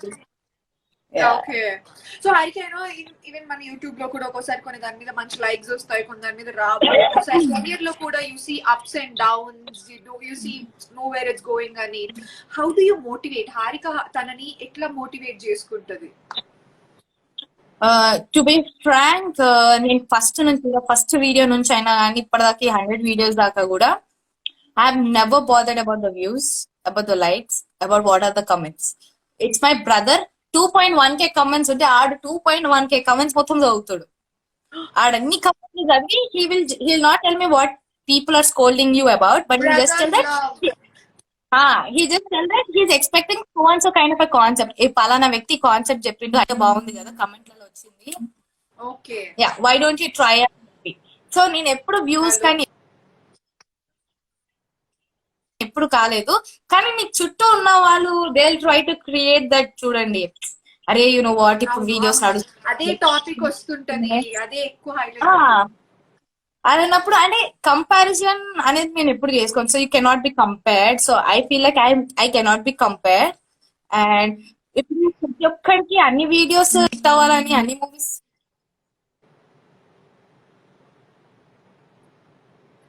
ఓకే. సో హారిక ఈవెన్ మన యూట్యూబ్ లో కూడా ఒక్కోసారి కొన్ని దాని మీద మంచి లైక్స్ వస్తాయి, కొన్ని దాని మీద రావు. ఒక్కోసారి కెరియర్ లో కూడా you see ups and downs, you see no where it's going అని. How do you motivate? Harika తనని ఎట్లా మోటివేట్ చేసుకుంటది? టు బి ఫ్రాంక్ నేను ఫస్ట్ వీడియో నుంచి అయినా కానీ ఇప్పటిదాకా 100 వీడియోస్ దాకా కూడా I've never bothered about the views, about the likes, about what are the comments. It's my brother. 2.1k comments ఉంటే ఆడు 2.1k comments మొత్తం చదువుతాడు. ఆడన్ని comments చదివి he'll not tell me what people are scolding you about, but he'll just tell Brothers that love. he just tell that he's expecting so and so kind of a concept. ఏ పలానా వ్యక్తి concept చెప్పిండు అయితే బాగుంది కదా కమెంట్లలో వచ్చింది. Okay. Yeah, why don't you try it? So నేను ఎప్పుడు views Hello. కానీ ఎప్పుడు కాలేదు, కానీ నీకు చుట్టూ ఉన్న వాళ్ళు they try to create that. చూడండి, అరే యు నో వాట్, ఇప్పుడు అవును, వీడియోస్ అవును. అదే టాపిక్ వస్తుంటది, అదే ఎక్కువ హైలైట్. అది అన్నప్పుడు అంటే కంపారిజన్ అనేది నేను ఎప్పుడు చేసుకోను. So you cannot be compared. So I feel like I cannot be compared. And ఇప్పుడు ప్రతి ఒక్కరికి అన్ని వీడియోస్ హిట్ అవ్వాలని, అన్ని movies.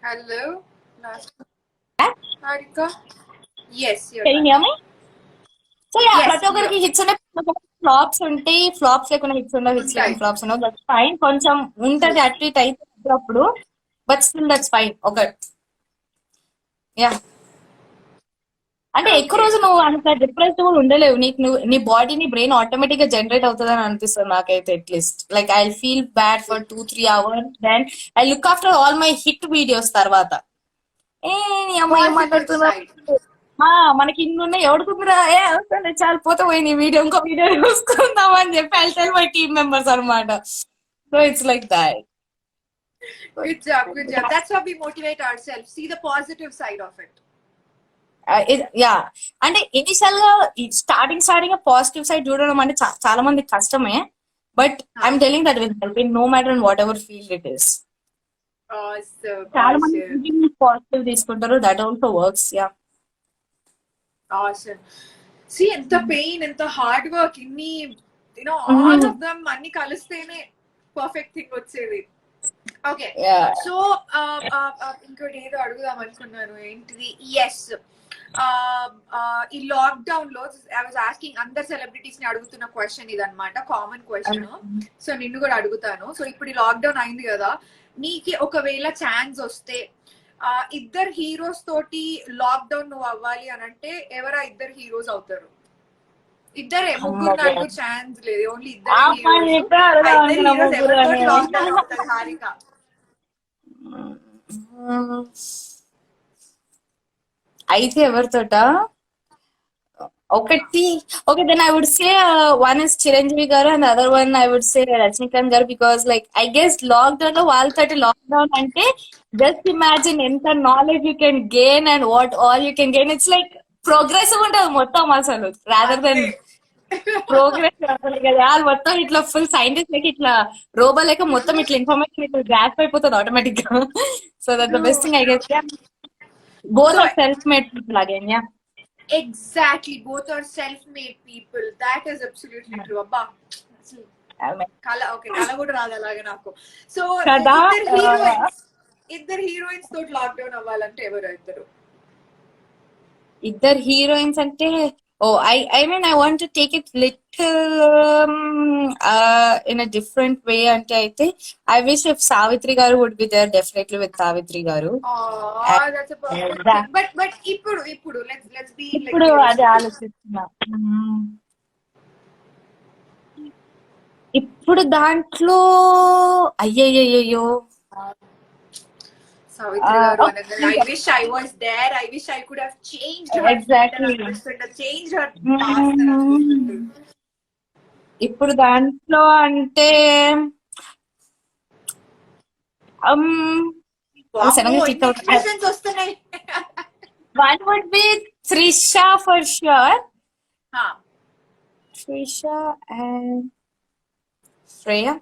Hello. Last. Harika. Yes, you're Can you right. hear me? So Yes, ప్రతి ఒక్కరికి హిట్స్ ఉండే, ఫ్లాప్స్ ఉంటాయి. ఫ్లాప్స్ లేకుండా హిట్స్ ఉండవు, హిట్స్ లేకుండా ఉంటాయి. ఫ్లాప్స్ ఉండవు. That's fine. కొంచెం ఉంటది అటు ఇటు అయితే అప్పుడు, బట్ స్టిల్ దట్స్ ఫైన్. ఒక యా అంటే ఎక్కువ Okay. రోజు నువ్వు అంత డిప్రెస్డ్ కూడా ఉండలేవు. నీ బాడీ, నీ బ్రెయిన్ ఆటోమేటిక్ గా జనరేట్ అవుతుంది అని అనిపిస్తుంది నాకైతే. At least like I feel bad for 2-3 hours, then I look after all my hit videos. తర్వాత ఏ నీ అమ్మ ఏం Positive మాట్లాడుతున్నా, side. మనకి ఇన్ని ఉన్నాయి, ఎవడుకుందిరా, ఏ అవసరం చాలా పోతే పోయి నీ వీడియో ఇంకో వీడియో చూసుకుందాం అని చెప్పి I tell my team members అనమాట. So it's like that. Good job, good job. That's how we motivate ourselves. See the positive side of it. Yeah అంటే ఇనిషియల్ గా స్టార్టింగ్ పాజిటివ్ సైడ్ చూడడం అంటే చాలా మంది కష్టమే. But I'm telling that will help in no matter in whatever field it is. Awesome, చాలా మంది awesome, positive తీసుకుంటారు. That also works. Yeah awesome. See, ఎంత పెయిన్, ఎంత హార్డ్ వర్క్, ఇన్ని all of them అన్ని కలిస్తేనే పర్ఫెక్ట్ థింగ్ వచ్చేది. Okay, yeah so ఇంకోటి ఏదో అడుగుదాం అనుకున్నాను, ఏంటిది? ఎస్, ఈ లాక్డౌన్ లో ఐ వాజ్ ఆస్కింగ్ అందరు సెలబ్రిటీస్ ని అడుగుతున్న క్వశ్చన్ ఇదన్నమాట, కామన్ క్వశ్చన్. సో నిన్ను కూడా అడుగుతాను. సో ఇప్పుడు ఈ లాక్డౌన్ అయింది కదా, నీకు ఒకవేళ ఛాన్స్ వస్తే ఇద్దరు హీరోస్ తోటి లాక్డౌన్ నువ్వు అవ్వాలి అని అంటే ఎవరా ఇద్దరు హీరోస్ అవుతారు? ఇద్దరే, ముగ్గురు నలుగురు ఛాన్స్ లేదు, ఓన్లీ ఇద్దరు హీరోస్. లాక్డౌన్ అవుతారు హారిక. అయితే ఎవరితోట ఒకటి okay, then I would say one is Chiranjeevi garu and other one I would say Rajinikanth garu. Because like I guess lockdown లో వాళ్ళతోటి లాక్డౌన్ అంటే జస్ట్ ఇమాజిన్ ఎంత knowledge you can gain and what all you can gain. It's like progressive ఉంటుంది మొత్తం అసలు, rather than progress కదా. వాళ్ళు మొత్తం ఇట్లా ఫుల్ సైంటిస్ట్ లైక్ ఇట్లా రోబో లేక మొత్తం ఇట్లా ఇన్ఫర్మేషన్ ఇట్లా గ్రాస్ప్ అయిపోతుంది ఆటోమేటిక్ గా. So that the best thing I guess. Both are self made people again. Yeah Exactly, both are self-made people. That is absolutely true. Abba, kala kuda raadu alaga naku. So iddar heroines tho lockdown avvalante evaru iddaru? ఇద్దరు heroines అంటే I mean I want to take it little in a different way. అంటే అయితే I wish if Savitri garu would be there, definitely with Savitri garu. That's a perfect thing. But ఇప్పుడు let's be like ఇప్పుడు అదే ఆలోచిస్తున్నా. ఇప్పుడు దాంట్లో అయ్యయ్యో Savitri garu another. I wish I was there. I wish I could have changed her. Exactly. Changed her past. ఇప్పుడు దాంట్లో అంటే questions వస్తున్నాయి. One would be Trisha for sure. Trisha and Freya.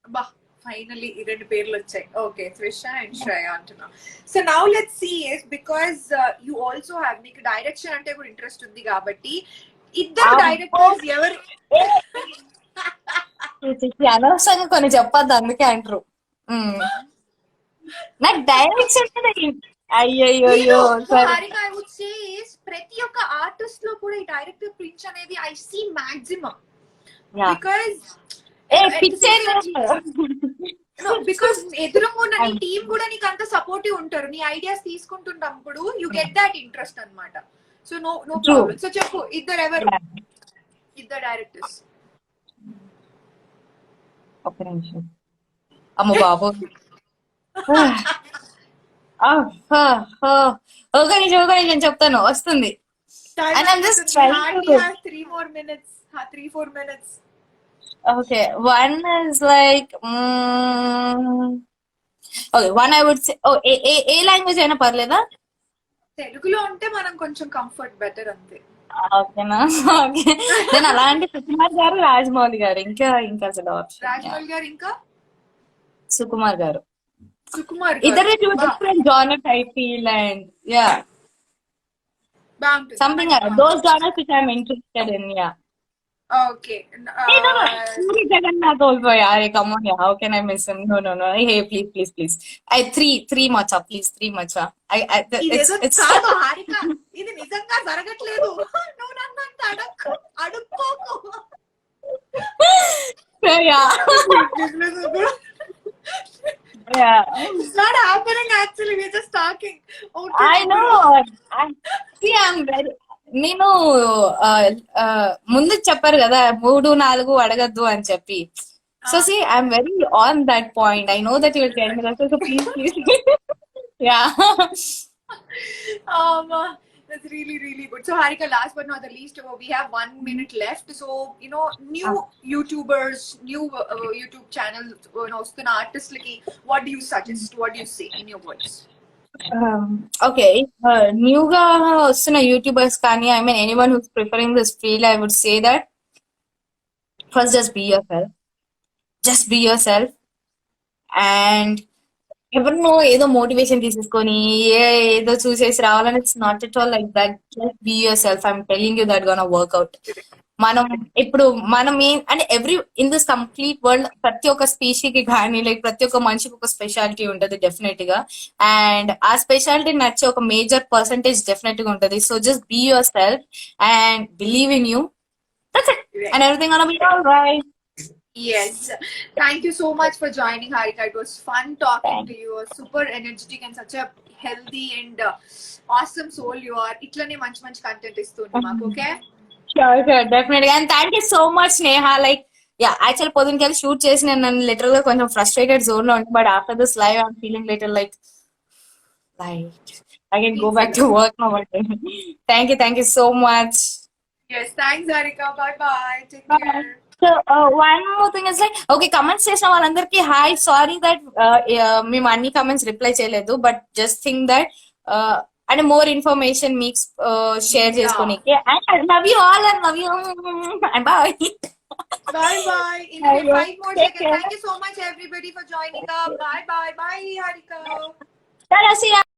Bah, finally ఈ రెండు పేర్లు వచ్చాయి. Okay, Trisha and Shreya అంటున్నా. So now let's see is because you also have, మీకు డైరెక్షన్ అంటే కూడా ఇంట్రెస్ట్ ఉంది కాబట్టి ఇద్దరు డైరెక్టర్స్ ఎవరు? అనవసరంగా కొన్ని చెప్పద్దు, అందుకే అంటారు. నాకు డైరెక్షన్ అయ్యయ్యో. ఐ వుడ్ సే ప్రతి ఒక్క ఆర్టిస్ట్ లో కూడా ఈ డైరెక్టర్ పిచ్ అనేది I see maximum. Because No, because ఎదురుగా ఉన్న నీ టీం కూడా నీకు అంత సపోర్టివ్ ఉంటారు. నీ ఐడియాస్ తీసుకుంటున్నప్పుడు యు గెట్ దట్ ఇంట్రెస్ట్ అన్నమాట. So no problem. సో చెప్పు ఇద్దరు డైరెక్టర్స్. ఒక నిమిషం. అమ్మ బాబు. ఒక నిమిషం చెప్తాను, వస్తుంది. And I'm just trying to. 3-4 minutes. Okay, one is like, okay, one I would say, A language అయినా పర్లేదా? తెలుగులో ఉంటే మనం కొంచెం కంఫర్ట్ బెటర్ అంతే. ఓకేనా? ఓకే, నేను అలాంటి సుకుమార్ గారు, రాజమౌళి గారు, ఇంకా అసలు రాజమౌళి గారు ఇంకా సుకుమార్ గారు. సుకుమార్ ఇద్దరు different genre I feel, and yeah something those genres which I'm interested in. Yeah. Okay. Hey, no. Puri Jagannath also, yaar. Come on, yeah. How can I miss him? No. Hey, please. Three much, please. 3 much. It's కాదు హారిక, ఇది నిజంగా జరగట్లేదు. నువ్వు నన్ను అంత అడుక్కోకు. Yeah. Yeah. It's not happening actually. We're just talking. Okay. I know. I'm very. నేను ముందు చెప్పారు కదా 3-4 అడగద్దు అని చెప్పి. So see I'm very on that point. I know that you will tell me that, so please. Yeah. That's really good. So Harika, last but not the least, we have 1 minute left. So new YouTubers, new YouTube channels, వస్తున్న artists laki, what do you suggest? What do you say in your words? Okay, న్యూగా వస్తున్న YouTubers కానీ, I mean anyone who's preferring this field, I would say that first just be yourself. And ఎవరినో ఏదో motivation తీసేసుకొని ఏదో చూసేసి రావాలని, it's not at all like that. Just be yourself. I'm telling you that gonna work out. మనం అంటే in this complete world ప్రతి ఒక్క స్పీషీకి కానీ, లైక్ ప్రతి ఒక్క మనిషికి ఒక స్పెషాలిటీ ఉంటుంది డెఫినెట్ గా. అండ్ ఆ స్పెషాలిటీ నచ్చే ఒక మేజర్ పర్సంటేజ్ డెఫినెట్ గా ఉంటుంది. So just be yourself and believe in you. That's it. And everything gonna be all right. Yes. Thank you so much for joining, Harika. It was fun talking to you. Super energetic and such a healthy and awesome soul you are. Itlane manchi content istundi maaku, okay? Sure, definitely. And thank you so much, Neha. Like, yeah, actually పొద్దునకి shoot చేసి నేను literal గా కొంచెం frustrated zone లో ఉంటాను. But after this live I'm feeling little like I can go back to work now. Thank you so much. Yes, thanks, Harika. Bye. Take care. So one more thing is like, okay, comments చేసిన వాళ్ళందరికీ hi. Sorry that మేము అన్ని comments reply చేయలేదు, but just think that అంటే more information మీకు share చేసుకోనికి. And love you all and love you and bye. Bye. In 5 more seconds. Thank you so much everybody for joining up. Bye, Harika. See ya.